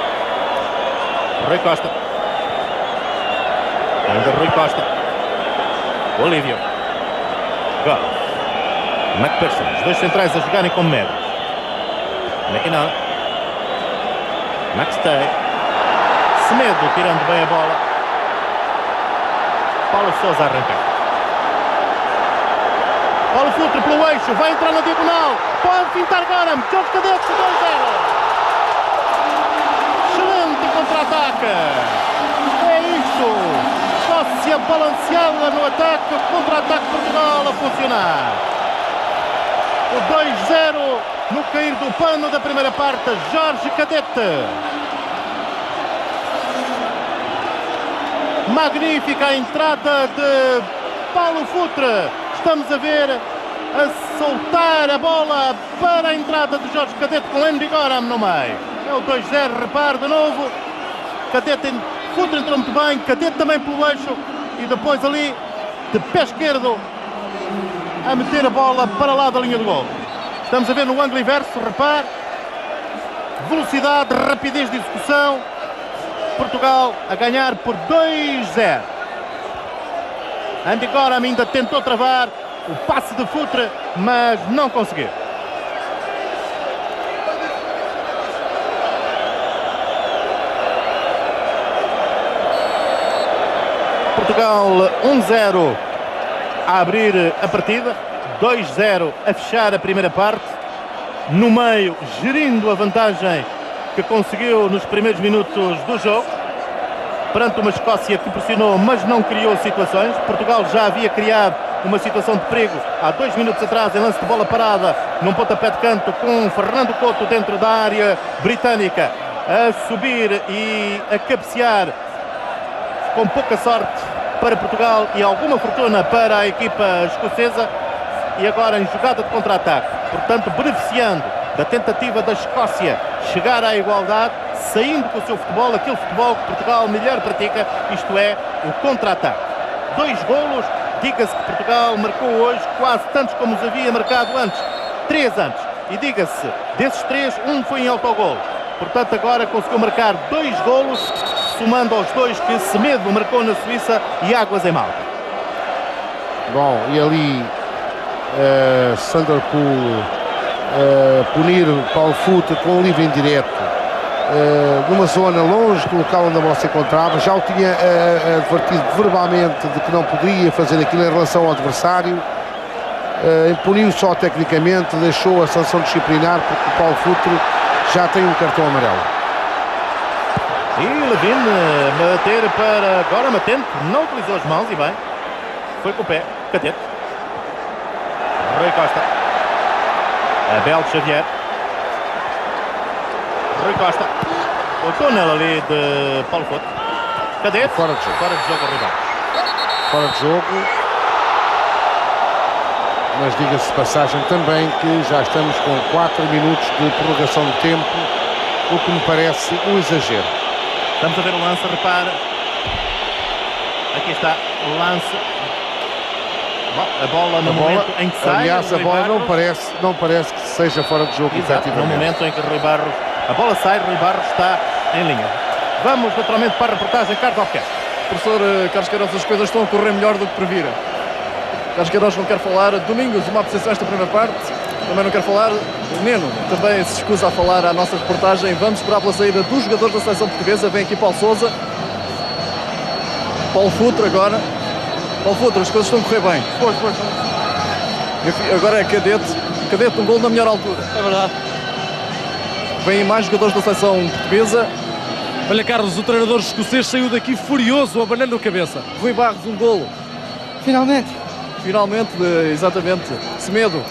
Speaker 1: Rui Costa. Ainda Rui Costa. Olívio. Goff. McPherson. Os dois centrais a jogarem como médios. McKinnon. Max Tay. Semedo tirando bem a bola. Paulo Sousa a arrancar. Paulo Futre pelo eixo, vai entrar na diagonal, pode pintar agora, meteu os cadetes, 2-0. Excelente contra-ataque. É isto. Escócia balanceada no ataque, contra-ataque Portugal a funcionar. O 2-0 no cair do pano da primeira parte, Jorge Cadete. Magnífica a entrada de Paulo Futre. Estamos a ver a soltar a bola para a entrada de Jorge Cadete com Andy Gorham no meio. É o 2-0, repare de novo. Cadete, Futre entrou muito bem, Cadete também pelo eixo e depois ali de pé esquerdo a meter a bola para lá da linha do gol. Estamos a ver no ângulo inverso, repare. Velocidade, rapidez de execução. Portugal a ganhar por 2-0. Andy Gorham ainda tentou travar o passe de Futre, mas não conseguiu. Portugal 1-0 a abrir a partida, 2-0 a fechar a primeira parte. No meio, gerindo a vantagem que conseguiu nos primeiros minutos do jogo, perante uma Escócia que pressionou, mas não criou situações. Portugal já havia criado uma situação de perigo há 2 minutos atrás, em lance de bola parada, num pontapé de canto, com Fernando Couto dentro da área britânica, a subir e a cabecear com pouca sorte para Portugal e alguma fortuna para a equipa escocesa. E agora em jogada de contra-ataque, portanto beneficiando da tentativa da Escócia chegar à igualdade, saindo com o seu futebol, aquele futebol que Portugal melhor pratica, isto é, o contra-ataque. 2 golos, diga-se que Portugal marcou hoje quase tantos como os havia marcado antes, 3 antes, e diga-se, desses 3, 1 foi em autogol. Portanto agora conseguiu marcar 2 golos, somando aos 2 que Semedo marcou na Suíça e Águas em Malta.
Speaker 2: Bom, e ali Sanderpool punir Paulo Futre com um livre indireto numa zona longe do local onde a bola se encontrava. Já o tinha advertido verbalmente de que não poderia fazer aquilo em relação ao adversário. Puniu só tecnicamente, deixou a sanção disciplinar porque o Paulo Futre já tem um cartão amarelo.
Speaker 1: E Levin bater para agora, atento, não utilizou as mãos e bem, foi com o pé, Cadete. Rui Costa. Abel Xavier. Rui Costa. O túnel ali de Paulo Futre. Cadete.
Speaker 2: Fora de jogo.
Speaker 1: Fora de jogo, rival.
Speaker 2: Fora de jogo. Mas diga-se de passagem também que já estamos com 4 minutos de prorrogação de tempo, o que me parece um exagero.
Speaker 1: Estamos a ver o lance, repara. Aqui está o lance. A bola no momento em que sai.
Speaker 2: Aliás, a bola não parece que seja fora de jogo,
Speaker 1: exato, no
Speaker 2: efetivamente.
Speaker 1: momento em que Rui Barros, a bola sai, Rui Barros está em linha. Vamos naturalmente para a reportagem, Carlos Albuquerque.
Speaker 4: Professor Carlos Queiroz, as coisas estão a correr melhor do que previra. Carlos Queiroz não quer falar. Domingos, uma apreciação esta primeira parte. Também não quer falar. Neno também se escusa a falar à nossa reportagem. Vamos esperar pela saída dos jogadores da seleção portuguesa. Vem aqui Paulo Sousa. Paulo Futre agora. Paulo Futre, as coisas estão a correr bem.
Speaker 5: Pois.
Speaker 4: Enfim, agora é Cadete. Cadete, um gol na melhor altura.
Speaker 5: É verdade.
Speaker 4: Vêm mais jogadores da seleção portuguesa.
Speaker 3: Olha, Carlos, o treinador escocês saiu daqui furioso, abanando a cabeça.
Speaker 4: Rui Barros, um golo.
Speaker 5: Finalmente.
Speaker 4: Finalmente, exatamente. Semedo,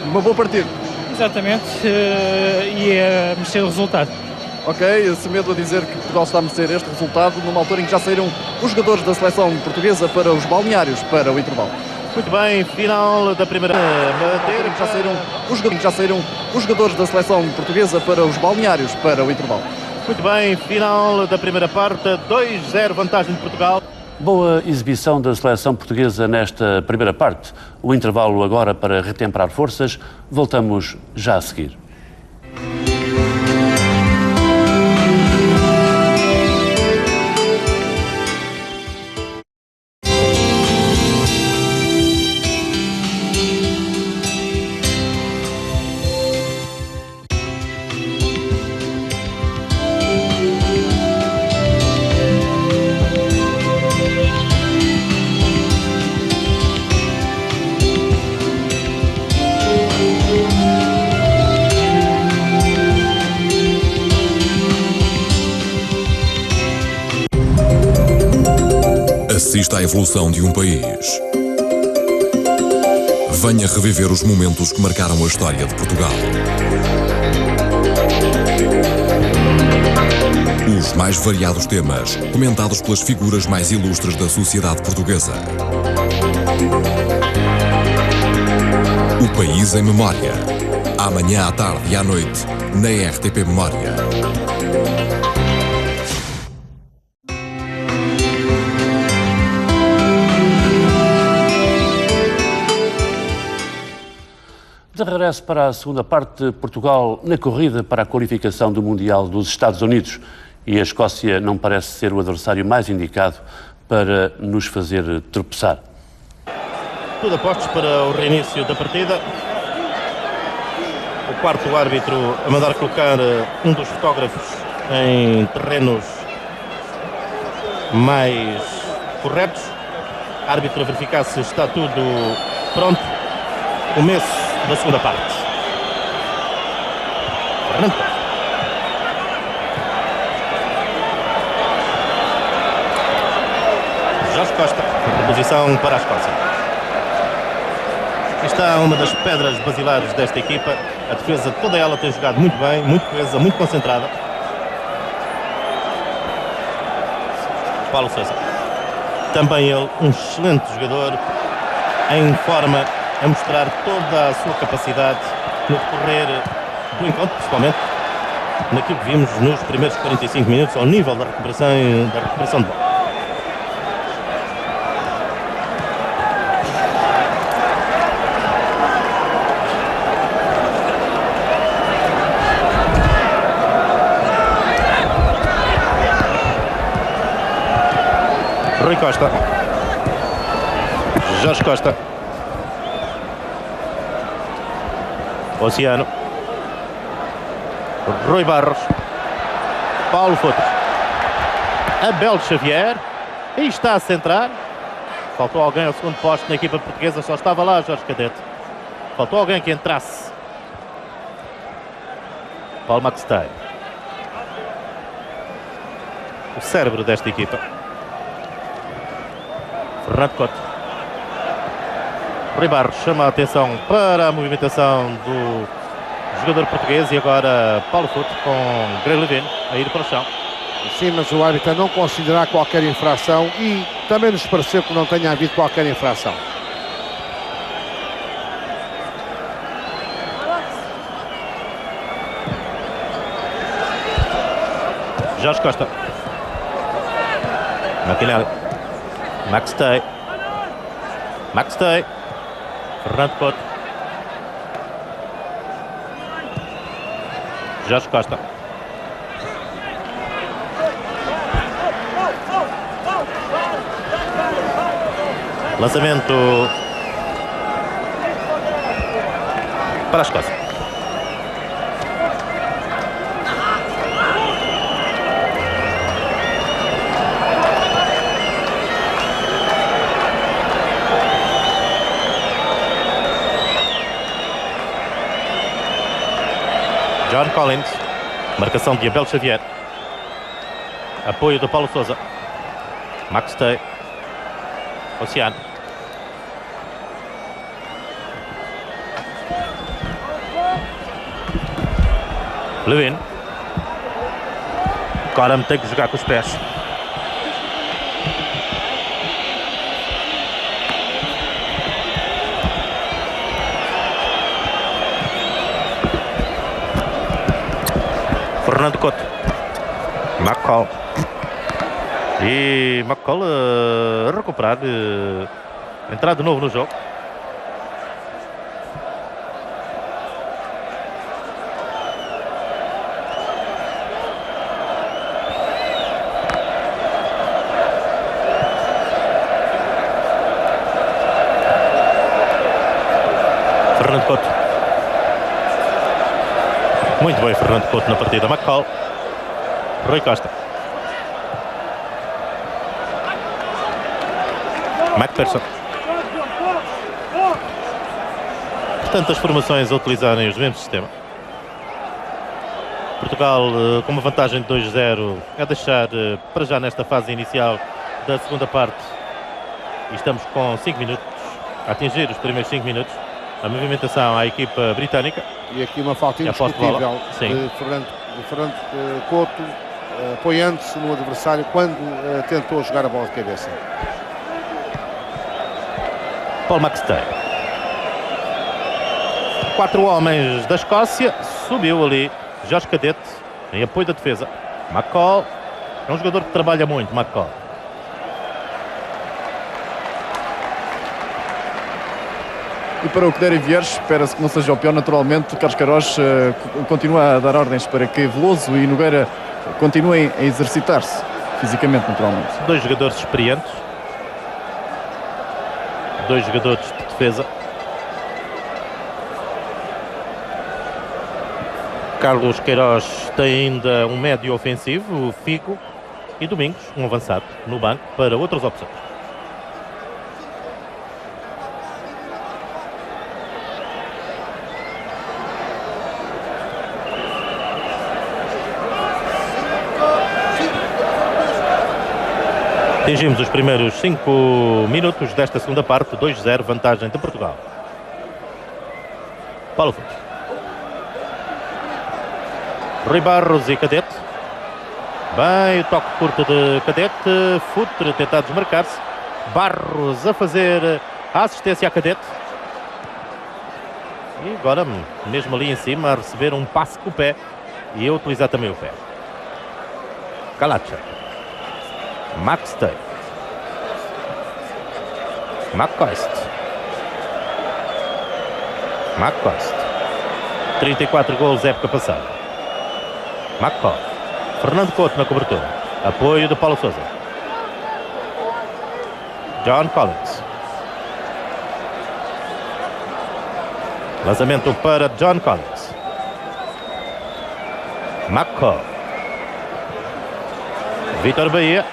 Speaker 4: uma boa partida.
Speaker 5: Exatamente. E a merecer o resultado.
Speaker 4: Ok, Semedo a dizer que Portugal está a merecer este resultado numa altura em que já saíram os jogadores da seleção portuguesa para os balneários para o intervalo.
Speaker 1: Muito bem, final da primeira.
Speaker 4: Já saíram os jogadores da seleção portuguesa para os balneários para o intervalo.
Speaker 1: Muito bem, final da primeira parte, 2-0 vantagem de Portugal.
Speaker 6: Boa exibição da seleção portuguesa nesta primeira parte. O intervalo agora para retemperar forças. Voltamos já a seguir.
Speaker 7: Assista à evolução de um país. Venha reviver os momentos que marcaram a história de Portugal. Os mais variados temas, comentados pelas figuras mais ilustres da sociedade portuguesa. O País em Memória. Amanhã à tarde e à noite, na RTP Memória.
Speaker 6: De regresso para a segunda parte, Portugal na corrida para a qualificação do Mundial dos Estados Unidos, e a Escócia não parece ser o adversário mais indicado para nos fazer tropeçar.
Speaker 1: Tudo apostos para o reinício da partida. O quarto árbitro a mandar colocar um dos fotógrafos em terrenos mais corretos. Árbitro a verificar se está tudo pronto. Começo da segunda parte. Fernando Costa. Jorge Costa. Posição para a Escócia. Está uma das pedras basilares desta equipa. A defesa toda ela tem jogado muito bem, muito coesa, muito concentrada. Paulo Sousa. Também ele, um excelente jogador, em forma a mostrar toda a sua capacidade no decorrer do encontro, principalmente naquilo que vimos nos primeiros 45 minutos, ao nível da recuperação de bola. Rui Costa. Jorge Costa. Oceano. Rui Barros. Paulo Futre. Abel Xavier. E está a centrar. Faltou alguém ao segundo posto na equipa portuguesa. Só estava lá Jorge Cadete. Faltou alguém que entrasse. Paulo Matstei. O cérebro desta equipa. Fernando Couto. Rui Barros chama a atenção para a movimentação do jogador português e agora Paulo Futre com Greg Levine a ir para o chão.
Speaker 2: Sim, mas o árbitro a não considerar qualquer infração e também nos pareceu que não tenha havido qualquer infração.
Speaker 1: Jorge Costa. Maquilhar. Maxtey. Fernando Couto. Jorge Costa. Lançamento para a Escócia. John Collins. Marcação de Abel Xavier. Apoio do Paulo Sousa. Maxtey. Oceano. Levin. Coram tem que jogar com os pés. Fernando Couto. McCall. E McCall a recuperar. Entrar de novo no jogo. Fernando Couto. Muito bem, Fernando Couto na partida. McCall. Rui Costa. McPherson. Tantas formações a utilizarem os mesmos sistemas. Portugal com uma vantagem de 2-0 a deixar para já nesta fase inicial da segunda parte. E estamos com 5 minutos a atingir os primeiros 5 minutos. A movimentação à equipa britânica.
Speaker 2: E aqui uma falta indiscutível de Fernando Couto, apoiando-se no adversário quando tentou jogar a bola de cabeça.
Speaker 1: Paul Maxtey. 4 homens da Escócia. Subiu ali Jorge Cadete em apoio da defesa. McCall. É um jogador que trabalha muito, McCall.
Speaker 4: E para o que der e vier, espera-se que não seja o pior. Naturalmente, Carlos Queiroz continua a dar ordens para que Veloso e Nogueira continuem a exercitar-se fisicamente, naturalmente. 2
Speaker 1: jogadores experientes. 2 jogadores de defesa. Carlos Queiroz tem ainda um médio ofensivo, o Figo, e Domingos, um avançado, no banco para outras opções. Atingimos os primeiros 5 minutos desta segunda parte, 2-0, vantagem de Portugal. Paulo Futre. Rui Barros e Cadete. Bem, o toque curto de Cadete. Futre a tentar desmarcar-se. Barros a fazer a assistência a Cadete. E agora, mesmo ali em cima, a receber um passe com o pé. E a utilizar também o pé. Calacha. Maxtey. McCoist. 34 golos época passada. McCall. Fernando Couto na cobertura. Apoio do Paulo Sousa. John Collins. Lançamento para John Collins. McCall. Vítor Bahia.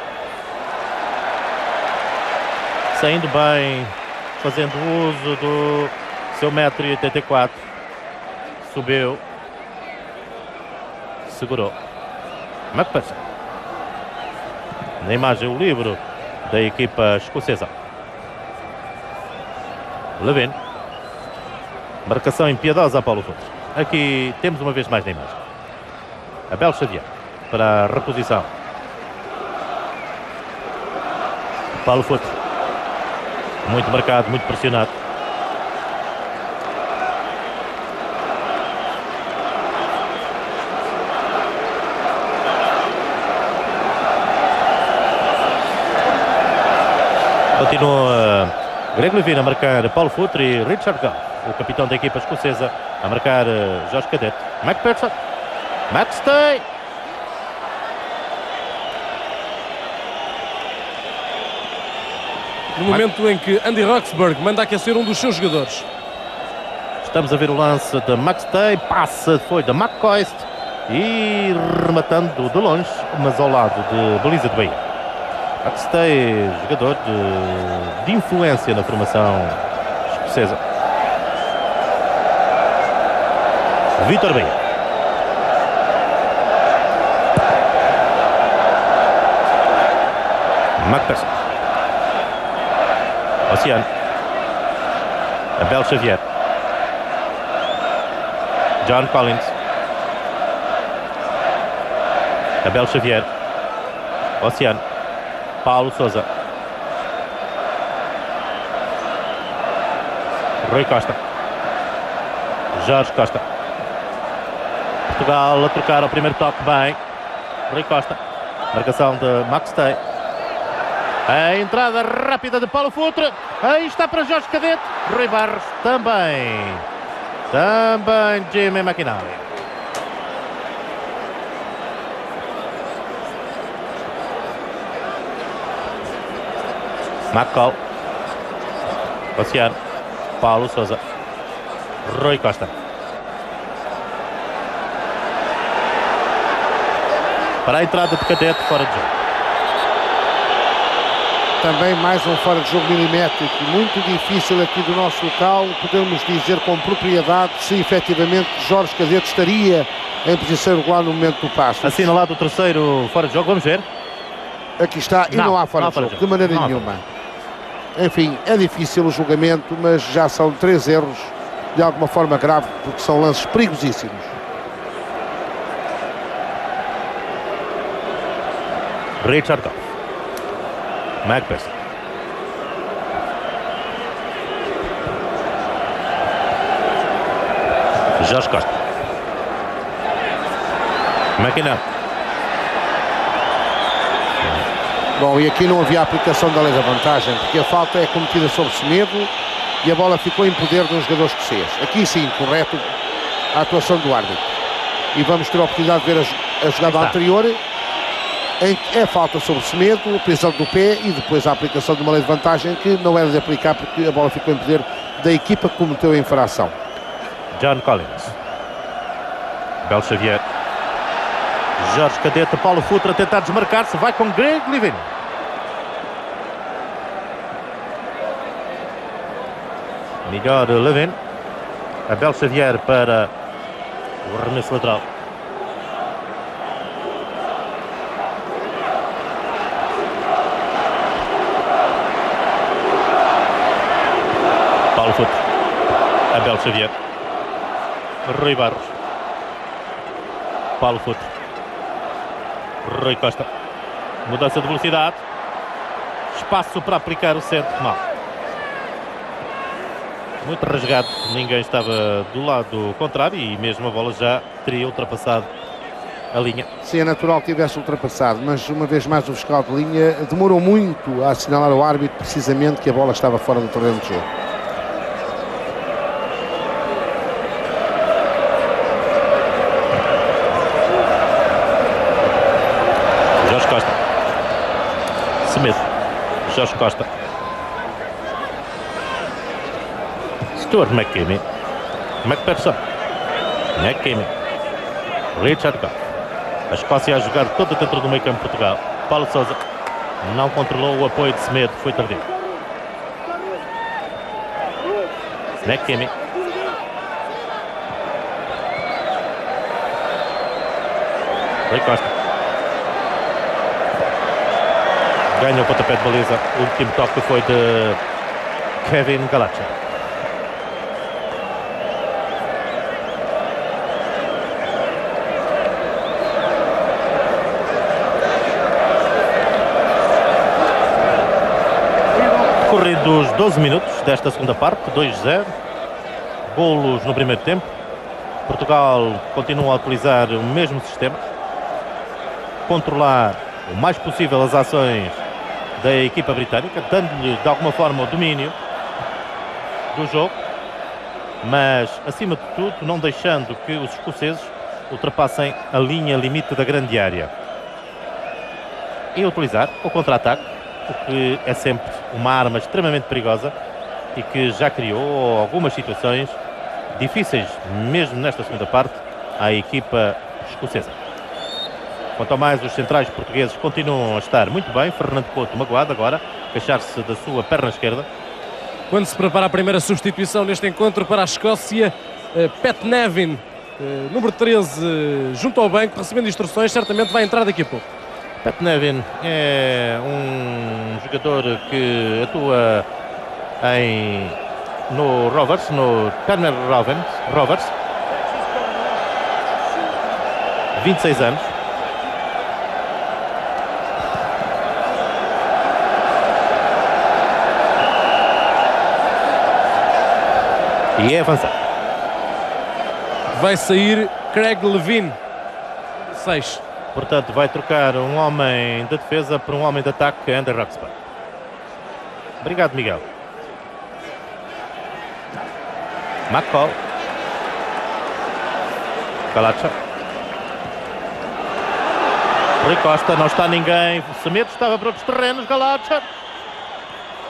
Speaker 1: Saindo bem, fazendo uso do seu 1,84 m. Subiu. Segurou. McPherson. Na imagem o livro da equipa escocesa. Levin. Marcação impiedosa a Paulo Futre. Aqui temos uma vez mais na imagem. Abel Xavier para a reposição. Paulo Futre. Muito marcado, muito pressionado. Continua Greg Levine a marcar Paulo Futre e Richard Goff, o capitão da equipa escocesa, a marcar Jorge Cadete. McPherson, McStay.
Speaker 3: No momento em que Andy Roxburgh manda aquecer um dos seus jogadores.
Speaker 1: Estamos a ver o lance de McStay, passa foi da McCoist e rematando de longe, mas ao lado de Baliza de Bahia. McStay, jogador de influência na formação escocesa. Vítor Bahia. McPherson. Oceano. Abel Xavier. John Collins. Abel Xavier. Oceano. Paulo Sousa. Rui Costa. Jorge Costa. Portugal a trocar ao primeiro toque bem. Rui Costa. Marcação de McStay. A entrada rápida de Paulo Futre. Aí está para Jorge Cadete. Rui Barros também. Também Jimmy McInally. McCall. Oceano. Paulo Sousa. Rui Costa. Para a entrada de Cadete fora de jogo.
Speaker 2: Também mais um fora de jogo milimétrico, muito difícil aqui do nosso local, podemos dizer com propriedade se efetivamente Jorge Cadete estaria em posição regular no momento do passo.
Speaker 1: Assinalado o terceiro fora de jogo, vamos ver.
Speaker 2: Aqui está, e não há fora de jogo, de maneira nenhuma. Enfim, é difícil o julgamento, mas já são 3 erros de alguma forma grave, porque são lances perigosíssimos.
Speaker 1: Richard Goff. McPherson. Jorge Costa. McInally.
Speaker 2: Bom, e aqui não havia aplicação da lei da vantagem, porque a falta é cometida sob Semedo e a bola ficou em poder de um jogador escocês. Aqui sim, correto a atuação do árbitro. E vamos ter a oportunidade de ver a jogada anterior, em que é falta sobre Semedo, prisão do pé e depois a aplicação de uma lei de vantagem que não era de aplicar porque a bola ficou em poder da equipa que cometeu a infração.
Speaker 1: John Collins. Abel Xavier. Jorge Cadete, Paulo Futre a tentar desmarcar-se, vai com Greg Levine. Melhor Levine. Abel Xavier para o arremesso lateral. Paulo Futre. Abel Xavier. Rui Barros. Paulo Futre. Rui Costa. Mudança de velocidade. Espaço para aplicar o centro. Mal. Muito rasgado. Ninguém estava do lado contrário e mesmo a bola já teria ultrapassado a linha.
Speaker 2: Sim, é natural que tivesse ultrapassado, mas uma vez mais o fiscal de linha demorou muito a assinalar ao árbitro precisamente que a bola estava fora do terreno de jogo.
Speaker 1: Jorge Costa. Semedo. Jorge Costa. Stuart McKinney. McPherson. McKinney. Richard Goff. A Escócia a jogar toda dentro do meio campo de Portugal. Paulo Sousa não controlou o apoio de Semedo, foi tardio. McKinney. Rui Costa. Ganha o pontapé de baliza. O último toque foi de Kevin Galacha. Corridos 12 minutos desta segunda parte, 2-0. Golos no primeiro tempo. Portugal continua a utilizar o mesmo sistema. Controlar o mais possível as ações da equipa britânica, dando-lhe de alguma forma o domínio do jogo, mas acima de tudo não deixando que os escoceses ultrapassem a linha limite da grande área e utilizar o contra-ataque, o que é sempre uma arma extremamente perigosa e que já criou algumas situações difíceis, mesmo nesta segunda parte, à equipa escocesa. Quanto ao mais, os centrais portugueses continuam a estar muito bem. Fernando Couto magoado agora, queixar-se da sua perna esquerda.
Speaker 3: Quando se prepara a primeira substituição neste encontro para a Escócia, Pat Nevin, número 13, junto ao banco, recebendo instruções, certamente vai entrar daqui a pouco.
Speaker 1: Pat Nevin é um jogador que atua no Rovers, no Turner Rovers, 26 anos. E é avançado.
Speaker 3: Vai sair Craig Levein, 6.
Speaker 1: Portanto, vai trocar um homem de defesa por um homem de ataque, Andy Roxburgh. Obrigado, Miguel. McCall. Galacha. Rui Costa, não está ninguém. Semedo estava para outros terrenos. Galacha.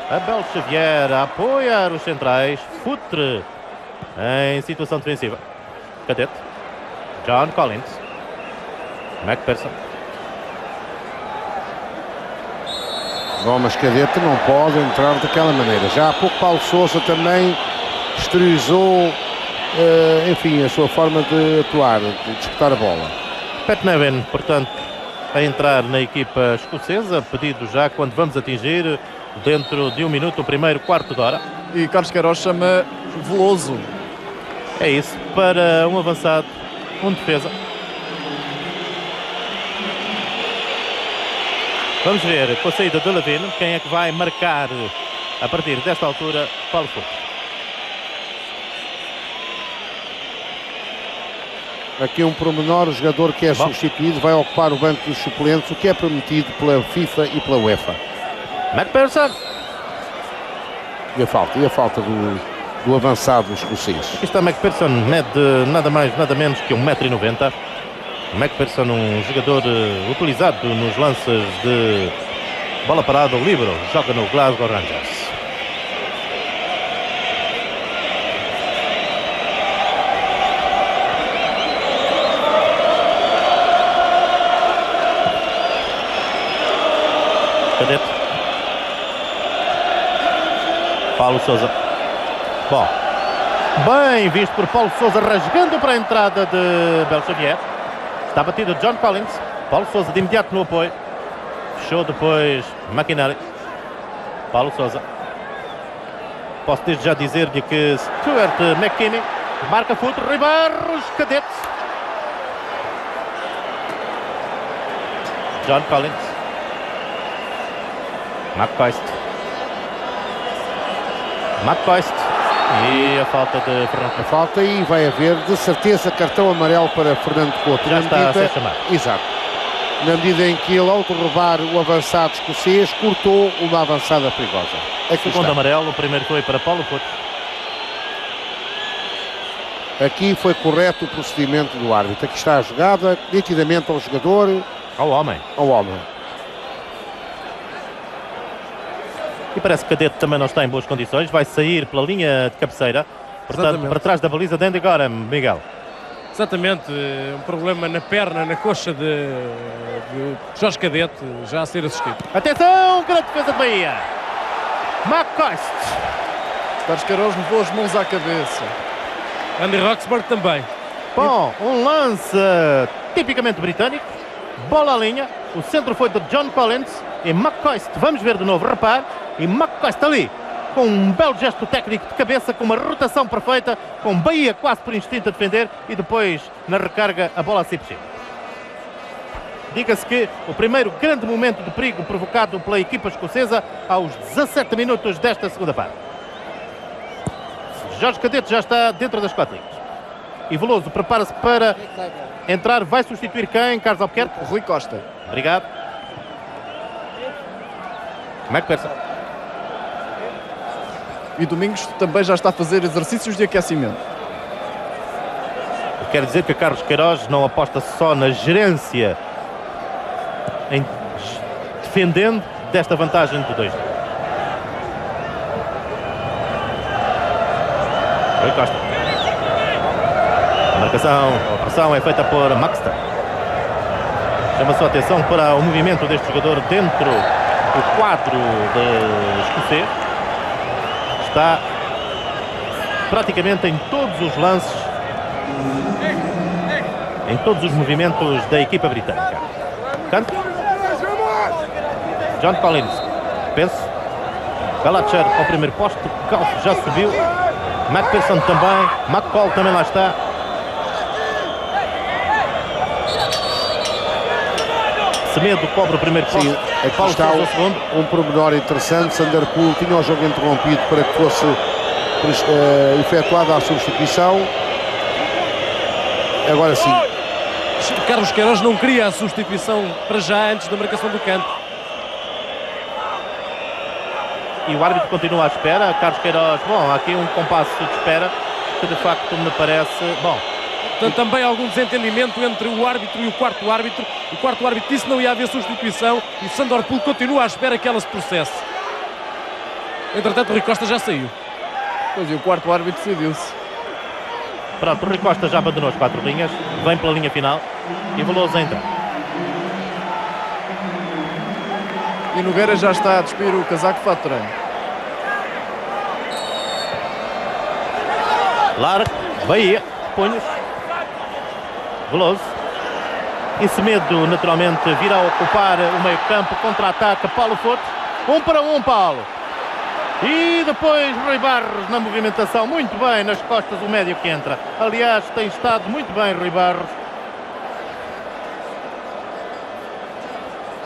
Speaker 1: Abel Xavier a apoiar os centrais. Futre em situação defensiva. Cadete. John Collins. McPherson.
Speaker 2: Bom, mas Cadete não pode entrar daquela maneira. Já há pouco Paulo Sousa também exteriorizou, enfim, a sua forma de atuar, de disputar a bola.
Speaker 1: Pat Nevin, portanto, a entrar na equipa escocesa, pedido já quando vamos atingir, dentro de 1 minuto, o primeiro quarto de hora.
Speaker 4: E Carlos Queiroz chama Veloso.
Speaker 1: É isso, para um avançado, um defesa. Vamos ver, com a saída de Levine, quem é que vai marcar a partir desta altura Paulo Futre.
Speaker 2: Aqui um pormenor, o jogador que é substituído vai ocupar o banco dos suplentes, o que é permitido pela FIFA e pela UEFA.
Speaker 1: McPherson.
Speaker 2: E a falta do avançado escocês.
Speaker 1: Aqui está McPherson, mede nada mais, nada menos que 1,90 m. McPherson, um jogador utilizado nos lances de bola parada ou livre, joga no Glasgow Rangers. Cadete. Paulo Sousa. Bom, bem visto por Paulo Sousa, rasgando para a entrada de Abel Xavier. Está batido John Collins. Paulo Sousa de imediato no apoio. Fechou depois McInally. Paulo Sousa. Posso desde já dizer-lhe que Stuart McKinney marca Futre. Rui Barros, Cadete. John Collins. McCoist. E a falta de Fernando.
Speaker 2: A falta e vai haver de certeza cartão amarelo para Fernando Couto.
Speaker 1: Já está a ser chamado.
Speaker 2: Exato. Na medida em que ele, ao derrubar o avançado escocês, cortou uma avançada perigosa.
Speaker 1: Segundo amarelo, o primeiro foi para Paulo Couto.
Speaker 2: Aqui foi correto o procedimento do árbitro. Aqui está a jogada, nitidamente ao jogador.
Speaker 1: Ao homem. E parece que Cadete também não está em boas condições. Vai sair pela linha de cabeceira. Portanto, exatamente, para trás da baliza de Andy Gorham, Miguel.
Speaker 3: Exatamente, um problema na perna, na coxa de Jorge Cadete, já a ser assistido.
Speaker 1: Atenção, grande defesa de Bahia. McCoist.
Speaker 4: Carlos Queiroz levou as mãos à cabeça.
Speaker 3: Andy Roxburgh também.
Speaker 1: Bom, um lance tipicamente britânico. Bola à linha. O centro foi de John Collins. E McCoist, vamos ver de novo, repare. E McCoist ali, com um belo gesto técnico de cabeça, com uma rotação perfeita, com Bahia quase por instinto a defender e depois, na recarga, a bola a ser puxada. Diga-se que o primeiro grande momento de perigo provocado pela equipa escocesa aos 17 minutos desta segunda parte. Jorge Cadete já está dentro das 4 linhas. E Veloso prepara-se para entrar. Vai substituir quem, Carlos Albuquerque?
Speaker 4: Rui Costa.
Speaker 1: Obrigado. McPherson.
Speaker 4: E Domingos também já está a fazer exercícios de aquecimento.
Speaker 1: Quer dizer que Carlos Queiroz não aposta só na gerência em defendendo desta vantagem de 2. Rui Costa. A marcação, a pressão é feita por Maxter. Chama a sua atenção para o movimento deste jogador dentro do quadro de escocês. Está praticamente em todos os lances, em todos os movimentos da equipa britânica. Canto. John Collins. Penso. Gallagher ao primeiro posto. Calf já subiu. McPherson também. McCall também lá está. Semedo cobre o primeiro posto.
Speaker 2: Sim, aqui está um pormenor interessante. Sander Poole tinha o jogo interrompido para que fosse efetuada a substituição. Agora sim.
Speaker 3: Carlos Queiroz não queria a substituição para já antes da marcação do canto.
Speaker 1: E o árbitro continua à espera. Carlos Queiroz, bom, há aqui um compasso de espera que de facto me parece bom.
Speaker 3: Portanto, também algum desentendimento entre o árbitro e o quarto árbitro. O quarto árbitro disse que não ia haver substituição e Sandor Poole continua à espera que ela se processe. Entretanto, o Rui Costa já saiu.
Speaker 4: Pois, e o quarto árbitro decidiu-se.
Speaker 1: Pronto, o Rui Costa já abandonou as 4 linhas, vem pela linha final e Veloso entra.
Speaker 4: E Nogueira já está a despir o casaco de fato de treino.
Speaker 1: Larga, Bahia, punhos. Veloso. E Semedo naturalmente virá ocupar o meio campo, contra-ataca Paulo Forte. 1 para 1, Paulo. E depois Rui Barros na movimentação, muito bem nas costas do médio que entra. Aliás, tem estado muito bem Rui Barros.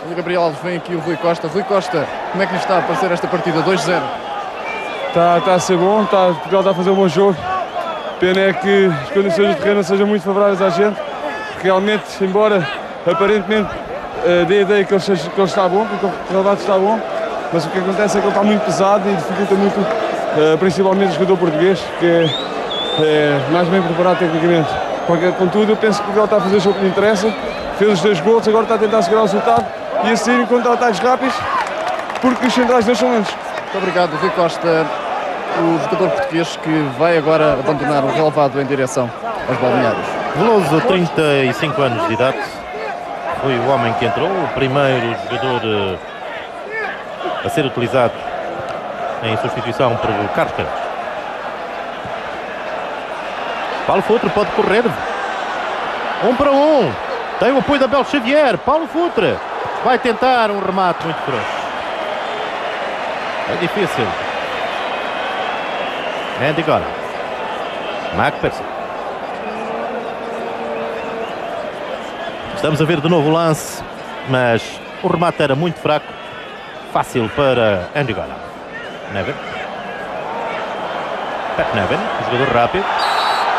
Speaker 4: O Gabriel Alves vem aqui o Rui Costa. Rui Costa, como é que lhe está a parecer esta partida? 2-0.
Speaker 8: Está a ser bom, Portugal está a fazer um bom jogo. Pena é que as condições do terreno não sejam muito favoráveis à gente. Realmente, embora aparentemente dê a ideia que ele está bom, que o relevado está bom, mas o que acontece é que ele está muito pesado e dificulta muito, principalmente o jogador português, que é mais bem preparado tecnicamente. Contudo, eu penso que Portugal está a fazer o jogo que lhe interessa, fez os 2 gols, agora está a tentar segurar o resultado e a sair em contra-ataques rápidos, porque os centrais não são lentos.
Speaker 4: Muito obrigado, Rui Costa, o jogador português que vai agora abandonar o relevado em direção aos balneários.
Speaker 1: Veloso, 35 anos de idade, foi o homem que entrou, o primeiro jogador a ser utilizado em substituição por Carlos Queiroz. Paulo Futre pode correr. 1 para 1. Tem o apoio da Abel Xavier. Paulo Futre vai tentar um remate muito frouxo. É difícil. Andy Golan. McPherson. Estamos a ver de novo o lance, mas o remate era muito fraco. Fácil para Andy Golan. Nevin. Pat Nevin, jogador rápido.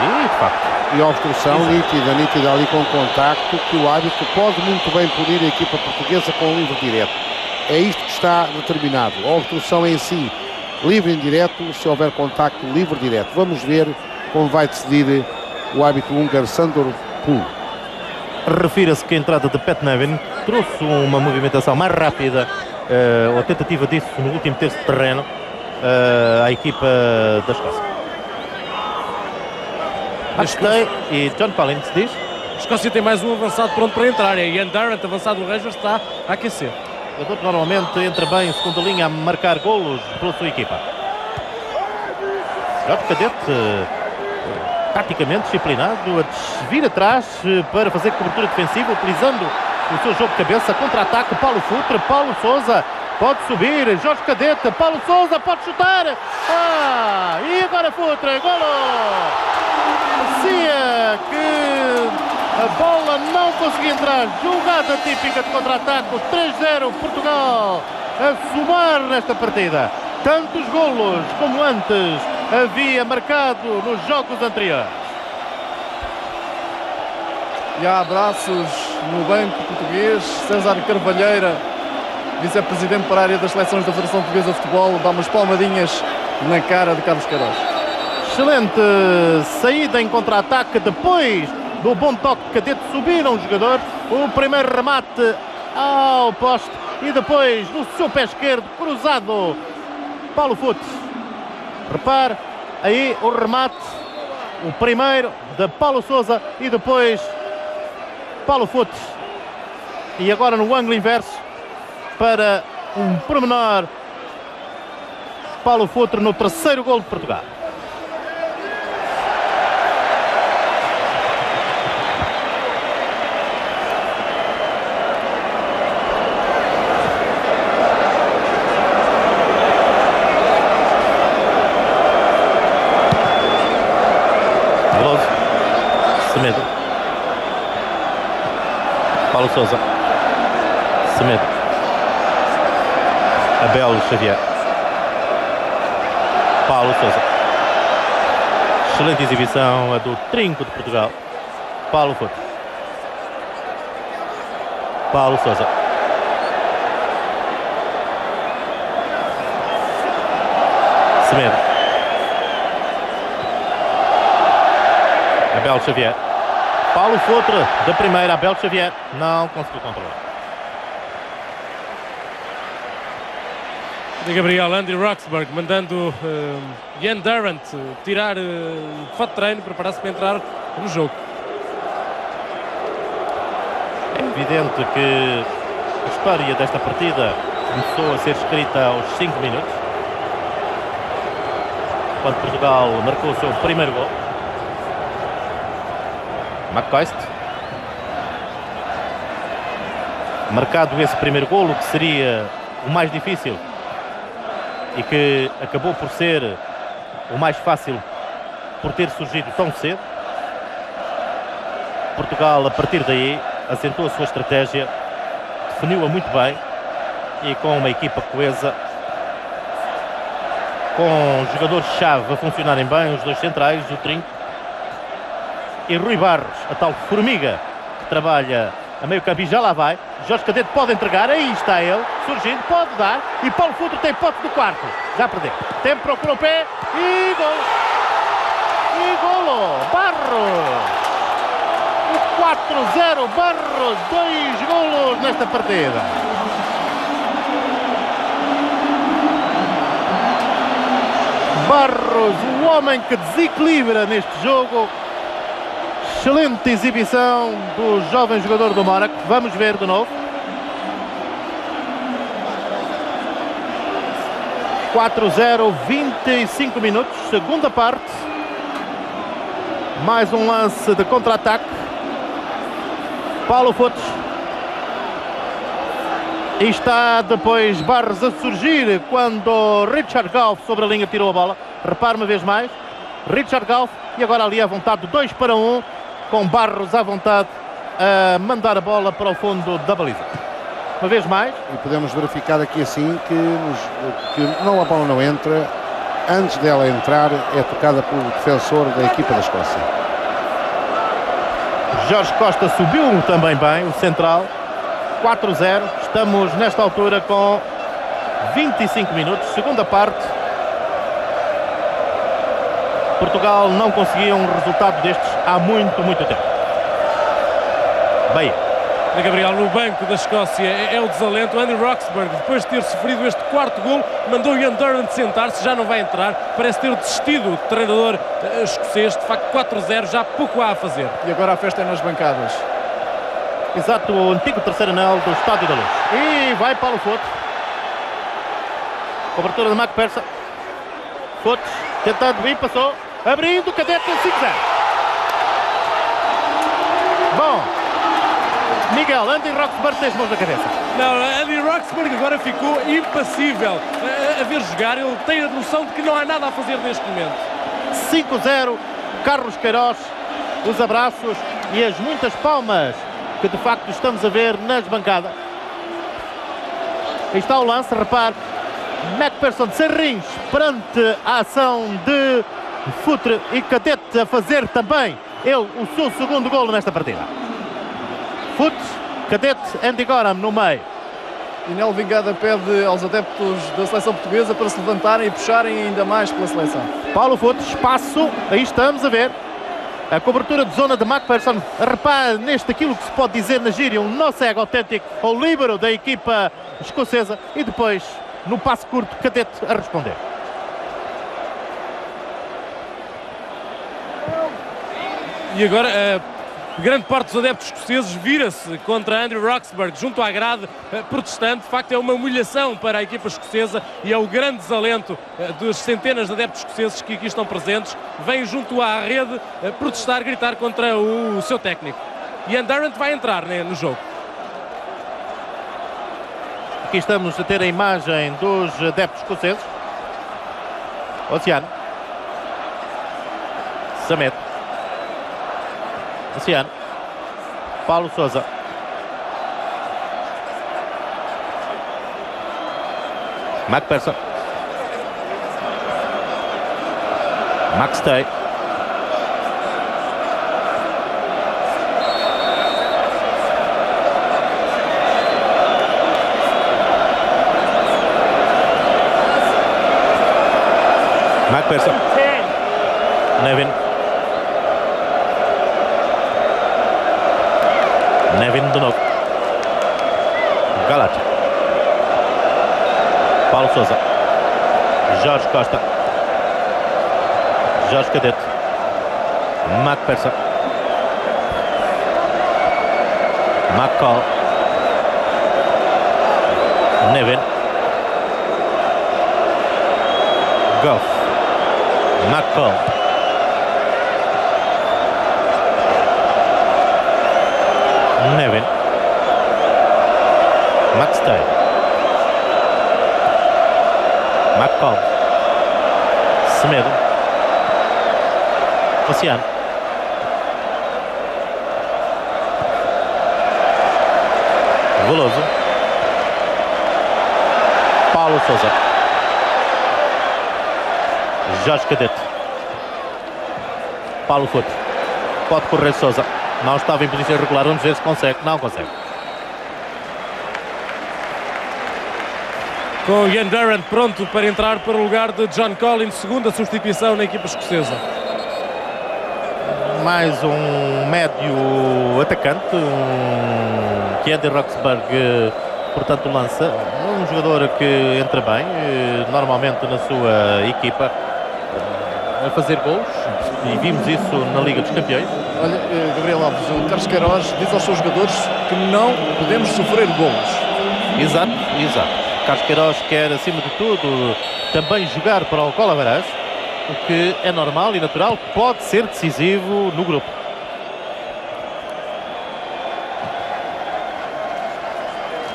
Speaker 1: E de facto.
Speaker 2: E a obstrução nítida ali com contacto, que o árbitro pode muito bem punir a equipa portuguesa com um livre direto. É isto que está determinado. A obstrução em si, livre e indireto, se houver contacto, livre direto. Vamos ver como vai decidir o árbitro húngaro Sandor Poole.
Speaker 1: Refira-se que a entrada de Pat Nevin trouxe uma movimentação mais rápida, ou a tentativa disso no último terço de terreno, à equipa da Escócia. Gostei, e John Collins diz:
Speaker 3: A Escócia tem mais um avançado pronto para entrar. É Ian Durrant, avançado do Rangers, está a aquecer.
Speaker 1: O jogador normalmente entra bem em segunda linha a marcar golos pela sua equipa. Jorge Cadete, taticamente disciplinado, a vir atrás para fazer cobertura defensiva, utilizando o seu jogo de cabeça, contra-ataque. Paulo Futre, Paulo Sousa pode subir, Jorge Cadete, Paulo Sousa pode chutar. E agora Futre, golo! Parecia que a bola não conseguia entrar. Jogada típica de contra-ataque. 3-0 Portugal a somar nesta partida. Tantos golos como antes havia marcado nos jogos anteriores.
Speaker 4: E há abraços no banco português. César Carvalheira vice-presidente para a área das seleções da Federação Portuguesa de Futebol, dá umas palmadinhas na cara de Carlos Queiroz.
Speaker 1: Excelente saída em contra-ataque, depois do bom toque de Cadete, subiram os jogadores, o primeiro remate ao poste e depois no seu pé esquerdo, cruzado, Paulo Futre. Repare, aí o remate, o primeiro de Paulo Sousa e depois Paulo Futre. E agora no ângulo inverso, para um pormenor, Paulo Futre no terceiro golo de Portugal. Veloso, Semedo, Paulo Sousa, Semedo, Abel Xavier, Paulo Sousa. Excelente exibição a do trinco de Portugal, Paulo Futre, Paulo Sousa, Semedo, Abel Xavier, Paulo Futre da primeira, Abel Xavier não conseguiu controlar.
Speaker 3: De Gabriel, Andy Roxburgh mandando Jan Durant tirar o fato de treino, preparar-se para entrar no jogo.
Speaker 1: É evidente que a história desta partida começou a ser escrita aos 5 minutos, quando Portugal marcou o seu primeiro gol. McCoist, marcado esse primeiro golo, que seria o mais difícil e que acabou por ser o mais fácil por ter surgido tão cedo. Portugal, a partir daí, assentou a sua estratégia, definiu-a muito bem e com uma equipa coesa, com jogadores-chave a funcionarem bem, os dois centrais, o trinco, e Rui Barros, a tal formiga que trabalha a meio campo, e já lá vai. Jorge Cadete pode entregar, aí está ele, surgindo, pode dar, e Paulo Futre tem pote do quarto, já perdeu. Tempo, procura o pé, e golo! E golo! Barros! O 4-0, Barros, 2 golos nesta partida. Barros, o homem que desequilibra neste jogo. Excelente exibição do jovem jogador do Mónaco. Vamos ver de novo. 4-0, 25 minutos, segunda parte. Mais um lance de contra-ataque. Paulo Futre. E está depois Barros a surgir quando Richard Goff sobre a linha tirou a bola. Repare uma vez mais. Richard Goff e agora ali à vontade, 2-1. Com Barros à vontade a mandar a bola para o fundo da baliza. Uma vez mais.
Speaker 2: E podemos verificar aqui assim que não, a bola não entra. Antes dela entrar é tocada pelo defensor da equipa da Escócia.
Speaker 1: Jorge Costa subiu também bem, o central. 4-0. Estamos nesta altura com 25 minutos, segunda parte. Portugal não conseguia um resultado destes há muito tempo. Bem,
Speaker 3: Gabriel, no banco da Escócia é o desalento. Andy Roxburgh, depois de ter sofrido este quarto golo, mandou Jan Durant sentar-se, já não vai entrar. Parece ter desistido o treinador escocês. De facto, 4-0, já pouco há a fazer.
Speaker 4: E agora a festa é nas bancadas.
Speaker 1: Exato, o antigo terceiro anel do Estádio da Luz. E vai Paulo Futre. Cobertura de McPherson. Futre, tentando vir, passou. Abrindo, Cadete, 5-0. Bom, Miguel, Andy Roxburgh tem as mãos na cabeça.
Speaker 3: Não, Andy Roxburgh agora ficou impassível a ver jogar. Ele tem a noção de que não há nada a fazer neste momento.
Speaker 1: 5-0, Carlos Queiroz, os abraços e as muitas palmas que de facto estamos a ver nas bancadas. Aí está o lance, repare. McPherson sem rins perante a ação de Futre e Cadete a fazer também ele o seu segundo golo nesta partida. Futre, Cadete, Andy Goram no meio.
Speaker 4: E Nel Vingada pede aos adeptos da seleção portuguesa para se levantarem e puxarem ainda mais pela seleção.
Speaker 1: Paulo Futre, espaço, aí estamos a ver. A cobertura de zona de McPherson. Repare neste aquilo que se pode dizer na gíria, um no cego autêntico ao líbero da equipa escocesa. E depois, no passe curto, Cadete a responder.
Speaker 3: E agora, grande parte dos adeptos escoceses vira-se contra Andrew Roxburgh junto à grade, protestante. De facto, é uma humilhação para a equipa escocesa e é o grande desalento dos centenas de adeptos escoceses que aqui estão presentes. Vêm junto à rede protestar, gritar contra o seu técnico. Ian Durrant vai entrar no jogo.
Speaker 1: Aqui estamos a ter a imagem dos adeptos escoceses. Oceano. Samet. Oceano. Paulo Sousa. McPherson. Maxtey. McPherson. Nevin. Nevin de novo. Galata. Paulo Sousa. Jorge Costa. Jorge Cadete. McPherson. McCall. Nevin. Goff. McCall. Nevin. Maxtey. McCall. Semedo. Oceano. Veloso. Paulo Sousa. Jorge Cadete. Paulo Futre. Pode correr Sousa. Não estava em posição regular. Vamos ver se consegue. Não consegue.
Speaker 3: Com Ian Durrant pronto para entrar para o lugar de John Collins, segunda substituição na equipa escocesa.
Speaker 1: Mais um médio atacante, que Andy Roxburgh, portanto, lança. Um jogador que entra bem, normalmente na sua equipa, a fazer gols, e vimos isso na Liga dos Campeões.
Speaker 4: Olha, Gabriel Alves, o Carlos Queiroz diz aos seus jogadores que não podemos sofrer golos.
Speaker 1: Exato, exato. Carlos Queiroz quer, acima de tudo, também jogar para o Colaveras, o que é normal e natural, pode ser decisivo no grupo.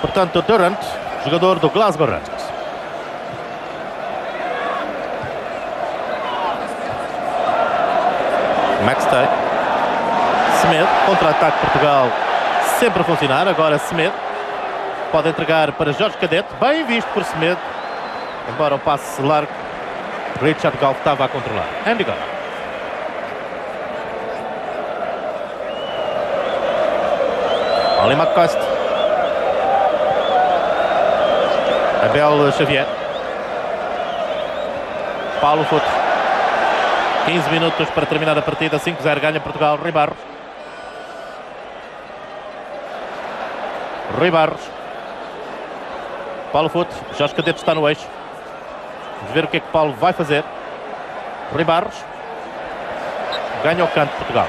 Speaker 1: Portanto, Durrant, jogador do Glasgow Rangers. Maxtey. Semedo, contra-ataque Portugal, sempre a funcionar. Agora Semedo pode entregar para Jorge Cadete, bem visto por Semedo, embora o passe largo. Richard Goff estava a controlar. Andy Goff. Ollie McCoist. Abel Xavier. Paulo Futre. 15 minutos para terminar a partida. 5-0 ganha Portugal. Rui Barros. Rui Barros. Paulo Futre. Jorge Cadete está no eixo. Vamos ver o que é que Paulo vai fazer. Rui Barros. Ganha o canto Portugal.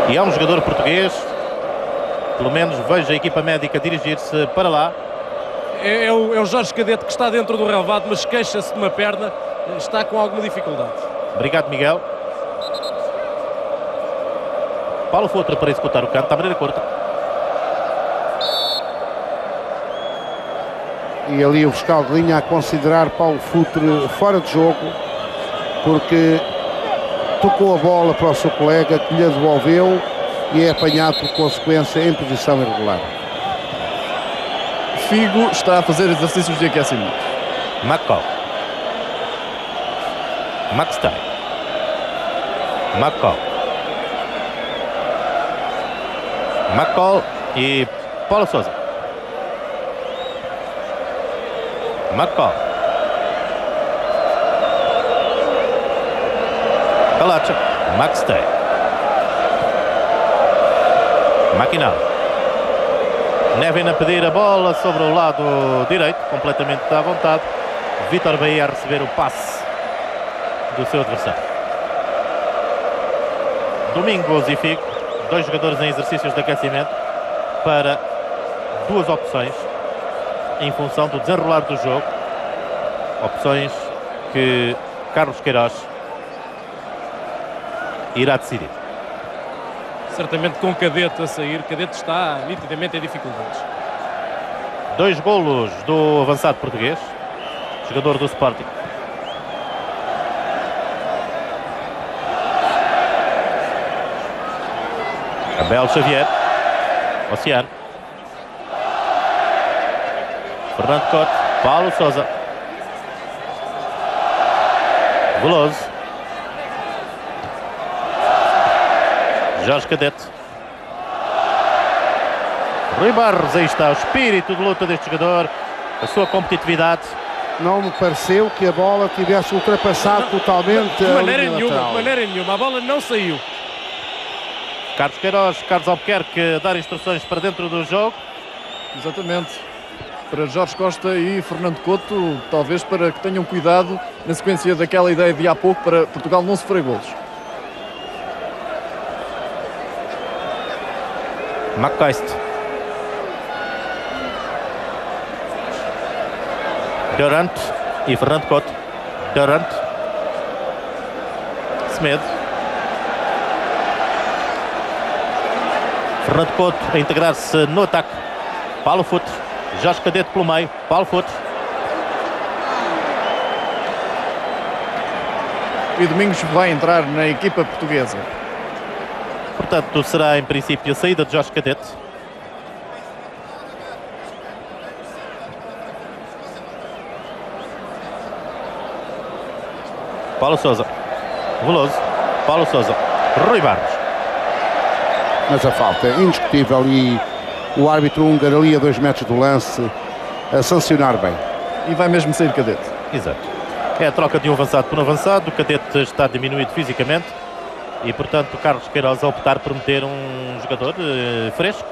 Speaker 1: E é um jogador português. Pelo menos vejo a equipa médica dirigir-se para lá.
Speaker 3: É o Jorge Cadete que está dentro do relvado, mas queixa-se de uma perna. Está com alguma dificuldade.
Speaker 1: Obrigado, Miguel. Paulo Futre para executar o canto à maneira curta.
Speaker 2: E ali o fiscal de linha a considerar Paulo Futre fora de jogo, porque tocou a bola para o seu colega, que lhe devolveu e é apanhado por consequência em posição irregular.
Speaker 4: Figo está a fazer exercícios de aquecimento.
Speaker 1: McCall. Maxtey. McCall e Paulo Sousa. McCall. Calacha. Maxtey. Maquinal. Nevin a pedir a bola sobre o lado direito, completamente à vontade. Vítor Bahia a receber o passe do seu adversário. Domingos e Figo, dois jogadores em exercícios de aquecimento para duas opções em função do desenrolar do jogo. Opções que Carlos Queiroz irá decidir.
Speaker 3: Certamente com Cadete a sair. Cadete está nitidamente em dificuldades.
Speaker 1: 2 golos do avançado português, jogador do Sporting. Abel Xavier. Oceano. Fernando Couto. Paulo Sousa. Veloso. Jorge Cadete. Rui Barros, aí está o espírito de luta deste jogador, a sua competitividade.
Speaker 2: Não me pareceu que a bola tivesse ultrapassado totalmente
Speaker 3: De
Speaker 2: a
Speaker 3: maneira
Speaker 2: linha
Speaker 3: nenhuma,
Speaker 2: lateral.
Speaker 3: de maneira nenhuma. A bola não saiu.
Speaker 1: Carlos Queiroz, Carlos Albuquerque dar instruções para dentro do jogo.
Speaker 4: Exatamente. Para Jorge Costa e Fernando Couto, talvez para que tenham cuidado na sequência daquela ideia de há pouco para Portugal não sofrer golos.
Speaker 1: McCoist. Durant e Fernando Couto. Durant. Semedo. Fernando Couto a integrar-se no ataque. Paulo Futre. Jorge Cadete pelo meio. Paulo Futre.
Speaker 4: E Domingos vai entrar na equipa portuguesa.
Speaker 1: Portanto, será em princípio a saída de Jorge Cadete. Paulo Sousa. Veloso. Paulo Sousa. Rui Barros.
Speaker 2: Mas a falta é indiscutível e o árbitro húngaro ali a 2 metros do lance a sancionar bem.
Speaker 4: E vai mesmo sair Cadete.
Speaker 1: Exato. É a troca de um avançado por um avançado. O Cadete está diminuído fisicamente e, portanto, Carlos Queiroz a optar por meter um jogador fresco.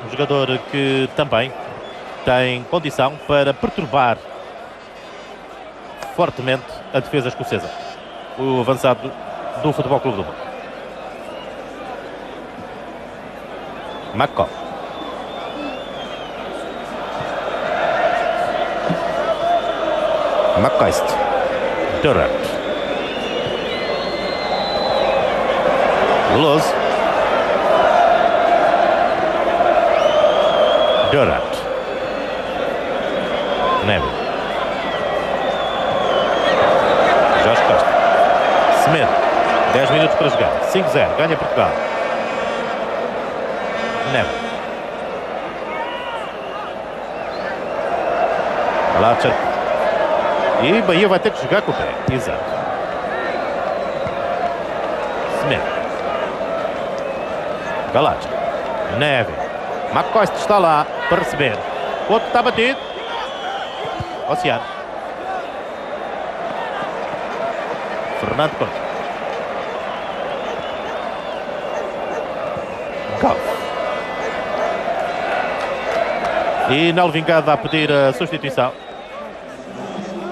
Speaker 1: Um jogador que também tem condição para perturbar fortemente a defesa escocesa. O avançado do Futebol Clube do Porto. McCall. McCoist. Durant. Veloso. Durant. Neville. Jorge Costa. Semedo. 10 minutos para jogar. 5-0. Ganha Portugal. Neville. Calacha. E Bahia vai ter que jogar com o pé. Exato. Semedo. Calacha. Neville. McCoist está lá para receber. O outro está batido. Oceano. Fernando Couto. Goff. E Nelo Vingada a pedir a substituição.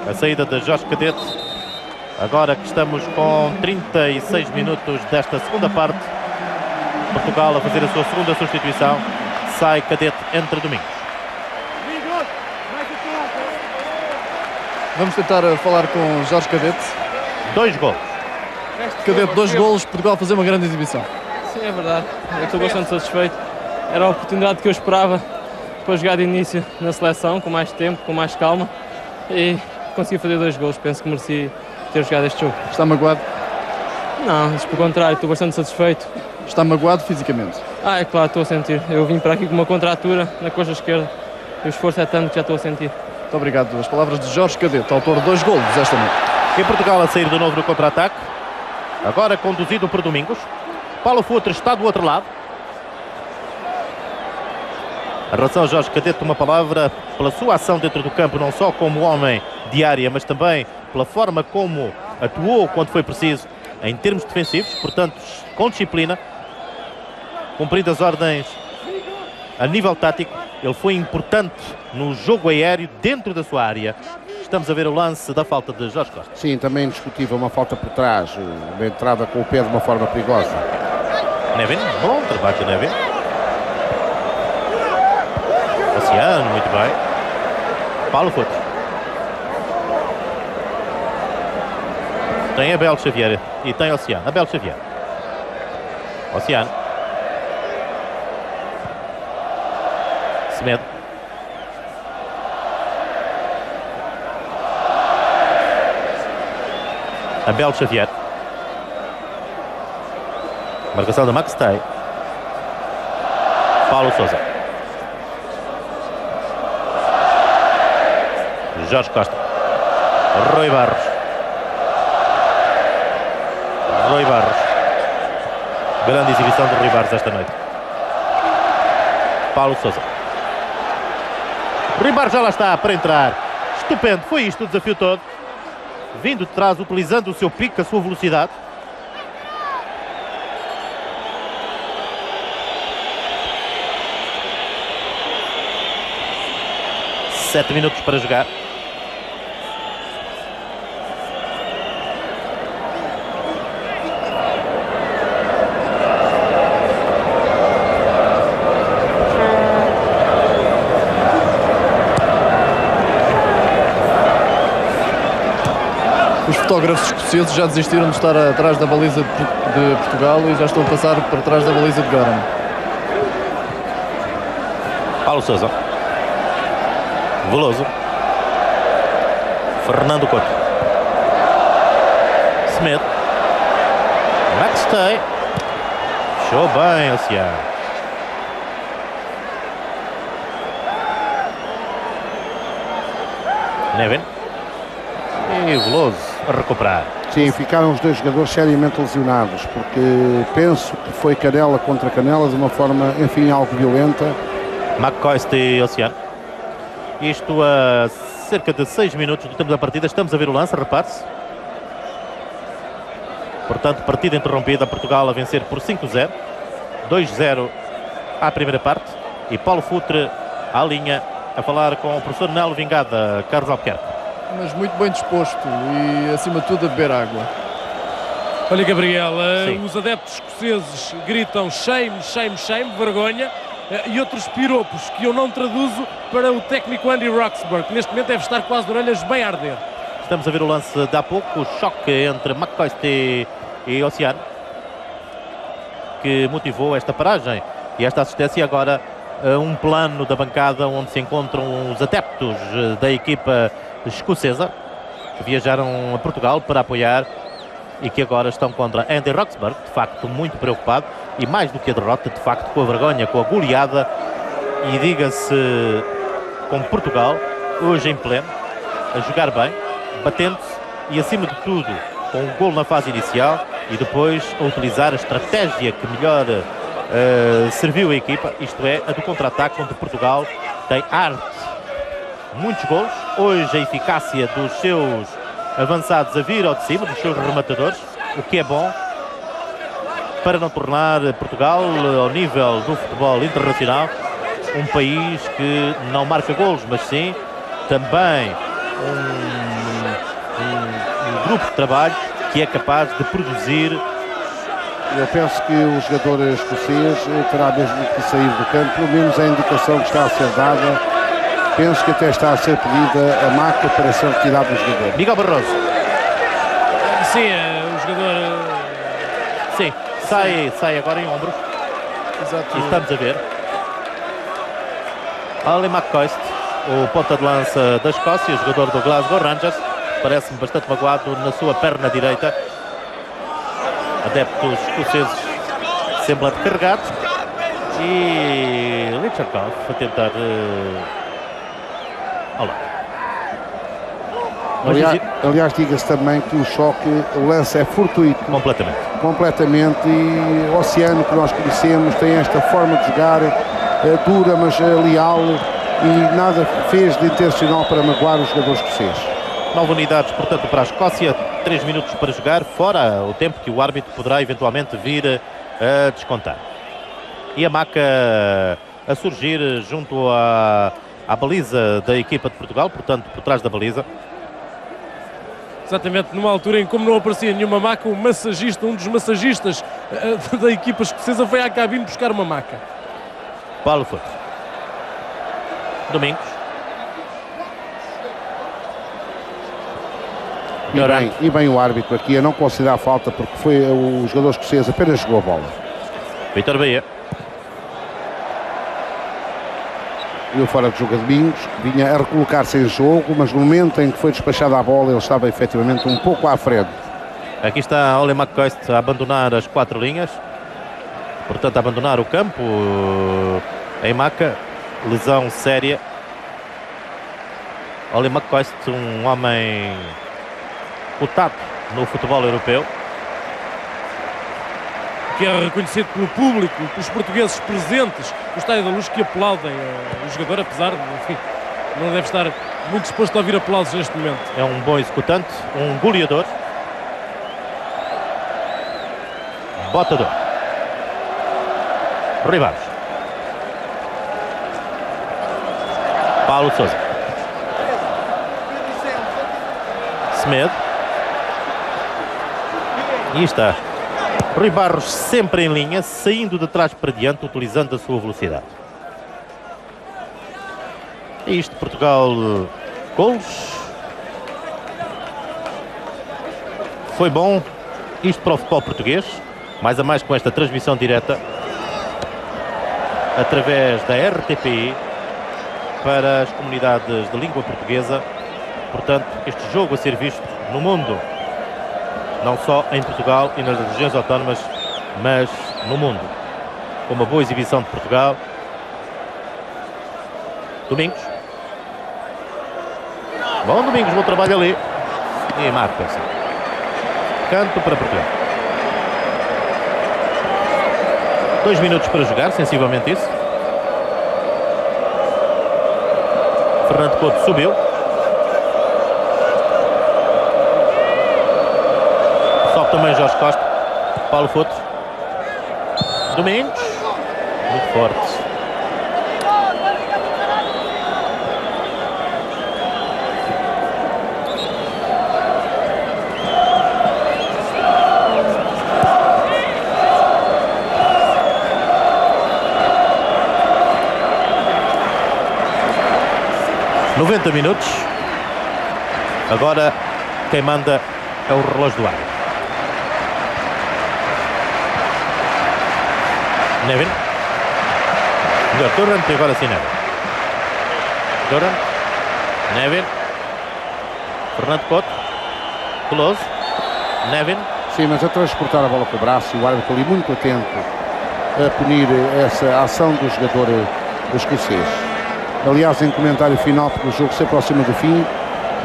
Speaker 1: A saída de Jorge Cadete. Agora que estamos com 36 minutos desta segunda parte. Portugal a fazer a sua segunda substituição. Sai Cadete, entre Domingos.
Speaker 4: Vamos tentar falar com Jorge Cadete.
Speaker 1: 2 golos.
Speaker 4: Cadete, 2 golos, Portugal a fazer uma grande exibição.
Speaker 5: Sim, é verdade. Eu estou bastante satisfeito. Era a oportunidade que eu esperava para jogar de início na seleção, com mais tempo, com mais calma. E consegui fazer 2 golos. Penso que mereci ter jogado este jogo.
Speaker 4: Está magoado?
Speaker 5: Não, mas pelo contrário, estou bastante satisfeito.
Speaker 4: Está magoado fisicamente?
Speaker 5: É claro, estou a sentir. Eu vim para aqui com uma contratura na coxa esquerda e o esforço é tanto que já estou a sentir.
Speaker 4: Muito obrigado. As palavras de Jorge Cadete, autor de 2 golos esta noite.
Speaker 1: E Portugal a sair de novo no contra-ataque. Agora conduzido por Domingos. Paulo Futre está do outro lado. A relação Jorge Cadete, uma palavra pela sua ação dentro do campo, não só como homem de área, mas também pela forma como atuou quando foi preciso em termos defensivos, portanto, com disciplina, cumprindo as ordens a nível tático. Ele foi importante no jogo aéreo dentro da sua área. Estamos a ver o lance da falta de Jorge Costa.
Speaker 2: Sim, também indiscutível, uma falta por trás, uma entrada com o pé de uma forma perigosa.
Speaker 1: Nevin, bom trabalho de Nevin. Oceano, muito bem. Paulo Futre. Tem Abel Xavier e tem Oceano. Abel Xavier. Oceano. Semedo. Abel Xavier. Marcação da Max Tay. Paulo Sousa. Jorge Costa. Rui Barros. Rui Barros. Grande exibição de Rui Barros esta noite. Paulo Sousa. Rui Barros já lá está para entrar. Estupendo, foi isto o desafio todo. Vindo de trás, utilizando o seu pico, a sua velocidade. Sete minutos para jogar.
Speaker 4: Os fotógrafos escoceses já desistiram de estar atrás da baliza de Portugal e já estão a passar para trás da baliza de Goran.
Speaker 1: Paulo Sousa. Veloso. Fernando Couto. Semedo. Max Tay. Show bem, Oceano. Nevin. E Veloso a recuperar.
Speaker 2: Sim, ficaram os dois jogadores seriamente lesionados, porque penso que foi canela contra canela de uma forma, enfim, algo violenta.
Speaker 1: McCoist e Oceano. Isto a cerca de 6 minutos do tempo da partida. Estamos a ver o lance, repare-se. Portanto, partida interrompida. Portugal a vencer por 5-0. 2-0 à primeira parte. E Paulo Futre à linha a falar com o professor Nelo Vingada, Carlos Albuquerque.
Speaker 4: Mas muito bem disposto e, acima de tudo, a beber água.
Speaker 3: Olha, Gabriel,
Speaker 1: Sim.
Speaker 3: os adeptos escoceses gritam shame, shame, shame, vergonha, e outros piropos que eu não traduzo para o técnico Andy Roxburgh, que neste momento deve estar quase de orelhas bem a arder.
Speaker 1: Estamos a ver o lance de há pouco, o choque entre McCoist e Oceano, que motivou esta paragem e esta assistência. Agora um plano da bancada onde se encontram os adeptos da equipa escocesa que viajaram a Portugal para apoiar e que agora estão contra Andy Roxburgh, de facto muito preocupado, e mais do que a derrota, de facto com a vergonha, com a goleada, e diga-se com Portugal hoje em pleno, a jogar bem, batendo-se e acima de tudo com um golo na fase inicial e depois a utilizar a estratégia que melhor serviu a equipa, isto é, a do contra-ataque, onde Portugal tem arte, muitos golos, hoje a eficácia dos seus avançados a vir ao de cima, dos seus rematadores, o que é bom para não tornar Portugal, ao nível do futebol internacional, um país que não marca golos, mas sim também um grupo de trabalho que é capaz de produzir.
Speaker 2: Eu penso que o jogador escocês terá mesmo que sair do campo, pelo menos a indicação que está a ser dada. Penso que até está a ser pedida a maca para ser retirado do jogador.
Speaker 1: Miguel Barroso.
Speaker 3: Sim, o jogador...
Speaker 1: Sim, sai agora em ombros.
Speaker 4: Exato.
Speaker 1: E estamos a ver. Ali McCoist, o ponta de lança da Escócia, o jogador do Glasgow Rangers, parece-me bastante magoado na sua perna direita. Adeptos escoceses semblante carregados. E Licharkov a tentar... Olá.
Speaker 2: Aliás, diga-se também que o lance é fortuito. Completamente. E o Oceano, que nós conhecemos, tem esta forma de jogar dura, mas leal, e nada fez de intencional para magoar os jogadores escoceses.
Speaker 1: 9 unidades, portanto, para a Escócia, 3 minutos para jogar, fora o tempo que o árbitro poderá eventualmente vir a descontar. E a Maca a surgir junto à baliza da equipa de Portugal, portanto, por trás da baliza.
Speaker 3: Exatamente, numa altura em que, como não aparecia nenhuma maca, o massagista, um dos massagistas da equipa escocesa, foi à cabine buscar uma maca.
Speaker 1: Paulo Futre. Domingos.
Speaker 2: E bem o árbitro aqui a não considerar a falta, porque foi o jogador escocês apenas jogou a bola.
Speaker 1: Vítor Bahia.
Speaker 2: E o fora de jogo de Domingos, que vinha a recolocar-se em jogo, mas no momento em que foi despachada a bola, ele estava efetivamente um pouco à frente.
Speaker 1: Aqui está Ollie McCoist a abandonar as 4 linhas, portanto a abandonar o campo em Maca, lesão séria. Ollie McCoist, um homem cotado no futebol europeu,
Speaker 3: que é reconhecido pelo público, pelos portugueses presentes no Estádio da Luz, que aplaudem o jogador, apesar de, enfim, não deve estar muito disposto a ouvir aplausos neste momento.
Speaker 1: É um bom executante, um goleador. Botador. Rui Barros. Paulo Sousa. Semedo. E está Rui Barros sempre em linha, saindo de trás para diante, utilizando a sua velocidade. É isto, Portugal, golos. Foi bom isto para o futebol português, mais a mais com esta transmissão direta através da RTP para as comunidades de língua portuguesa. Portanto, este jogo a ser visto no mundo, não só em Portugal e nas regiões autónomas, mas no mundo. Com uma boa exibição de Portugal. Domingos. Bom, Domingos, bom trabalho ali. E marca-se. Canto para Portugal. 2 minutos para jogar, sensivelmente isso. Fernando Couto subiu. Sobe também Jorge Costa. Paulo Futre. Domingos. Muito forte. ...90 minutos. Agora quem manda é o relógio do árbitro. Nevin. Melhor Durant e agora sim Nevin. Durant. Nevin. Fernando Couto. Close. Nevin.
Speaker 2: Sim, mas a transportar a bola com o braço, e o árbitro ali muito atento a punir essa ação do jogador escocês. Aliás, em comentário final, porque o jogo se aproxima do fim,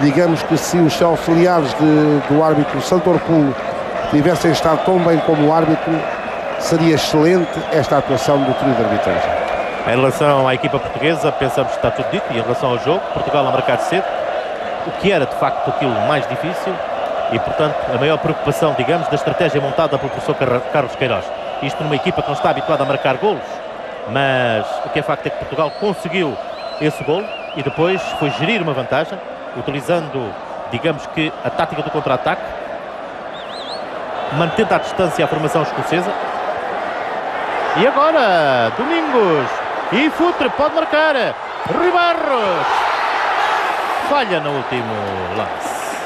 Speaker 2: digamos que se os auxiliares do árbitro Santoro Pulo tivessem estado tão bem como o árbitro, seria excelente esta atuação do trio de arbitragem.
Speaker 1: Em relação à equipa portuguesa, pensamos que está tudo dito. E em relação ao jogo, Portugal a marcar cedo, o que era de facto aquilo mais difícil e, portanto, a maior preocupação, digamos, da estratégia montada pelo professor Carlos Queiroz. Isto numa equipa que não está habituada a marcar golos, mas o que é facto é que Portugal conseguiu esse golo e depois foi gerir uma vantagem, utilizando, digamos que, a tática do contra-ataque, mantendo à distância a formação escocesa. E agora, Domingos e Futre pode marcar. Rui Barros falha no último lance.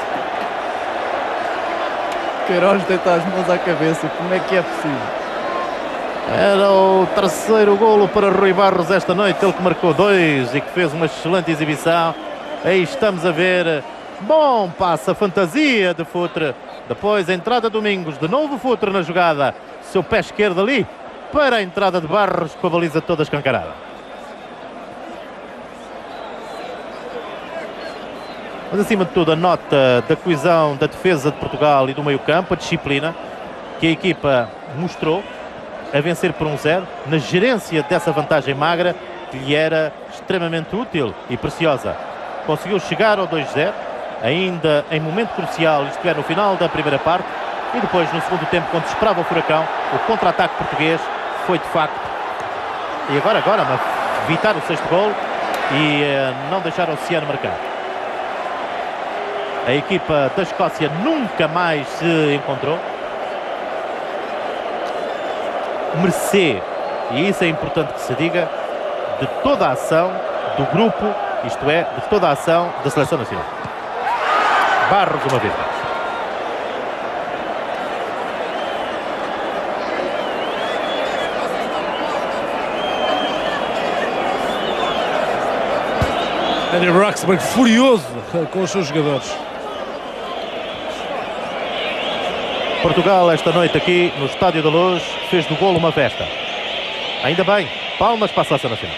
Speaker 4: Queiroz deita as mãos à cabeça, como é que é possível?
Speaker 1: Era o terceiro golo para Rui Barros esta noite, ele que marcou 2 e que fez uma excelente exibição. Aí estamos a ver, bom passe, a fantasia de Futre. Depois a entrada de Domingos, de novo Futre na jogada, seu pé esquerdo ali para a entrada de Barros com a baliza toda escancarada. Mas acima de tudo a nota da coesão da defesa de Portugal e do meio-campo, a disciplina que a equipa mostrou a vencer por 1-0, na gerência dessa vantagem magra que lhe era extremamente útil e preciosa. Conseguiu chegar ao 2-0, ainda em momento crucial, isto é, no final da primeira parte, e depois no segundo tempo, quando se esperava o furacão, o contra-ataque português foi de facto, e agora evitar o 6º golo e não deixar o Oceano marcar. A equipa da Escócia nunca mais se encontrou. Mercê, e isso é importante que se diga, de toda a ação do grupo, isto é, de toda a ação da Seleção Nacional. Barros uma vez mais.
Speaker 3: Andy Roxburgh furioso com os seus jogadores.
Speaker 1: Portugal esta noite aqui no Estádio da Luz fez do golo uma festa. Ainda bem, palmas para a Seleção Nacional.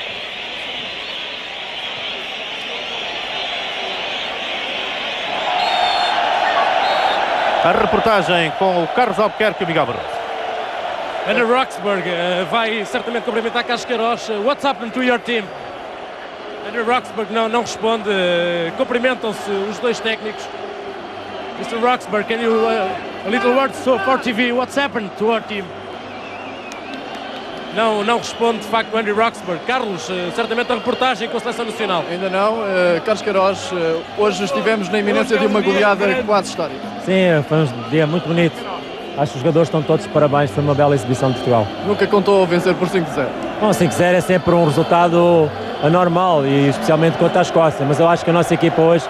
Speaker 1: A reportagem com o Carlos Albuquerque e o Miguel Barroso.
Speaker 3: Andy Roxburgh vai certamente cumprimentar Carlos Queiroz. What's happened to your team? Andy Roxburgh não responde. Cumprimentam-se os dois técnicos. Mr. Roxburgh, can you a little word for TV? What's happened to our team? Não responde de facto o Andy Roxburgh. Carlos, certamente a reportagem com a Seleção Nacional.
Speaker 4: Ainda não. Carlos Queiroz, hoje estivemos na iminência de uma goleada quase histórica.
Speaker 9: Sim, foi um dia muito bonito. Acho que os jogadores estão todos de parabéns. Foi uma bela exibição de Portugal.
Speaker 4: Nunca contou vencer por 5-0.
Speaker 9: Bom, 5-0 é sempre um resultado anormal e especialmente contra a Escócia. Mas eu acho que a nossa equipa hoje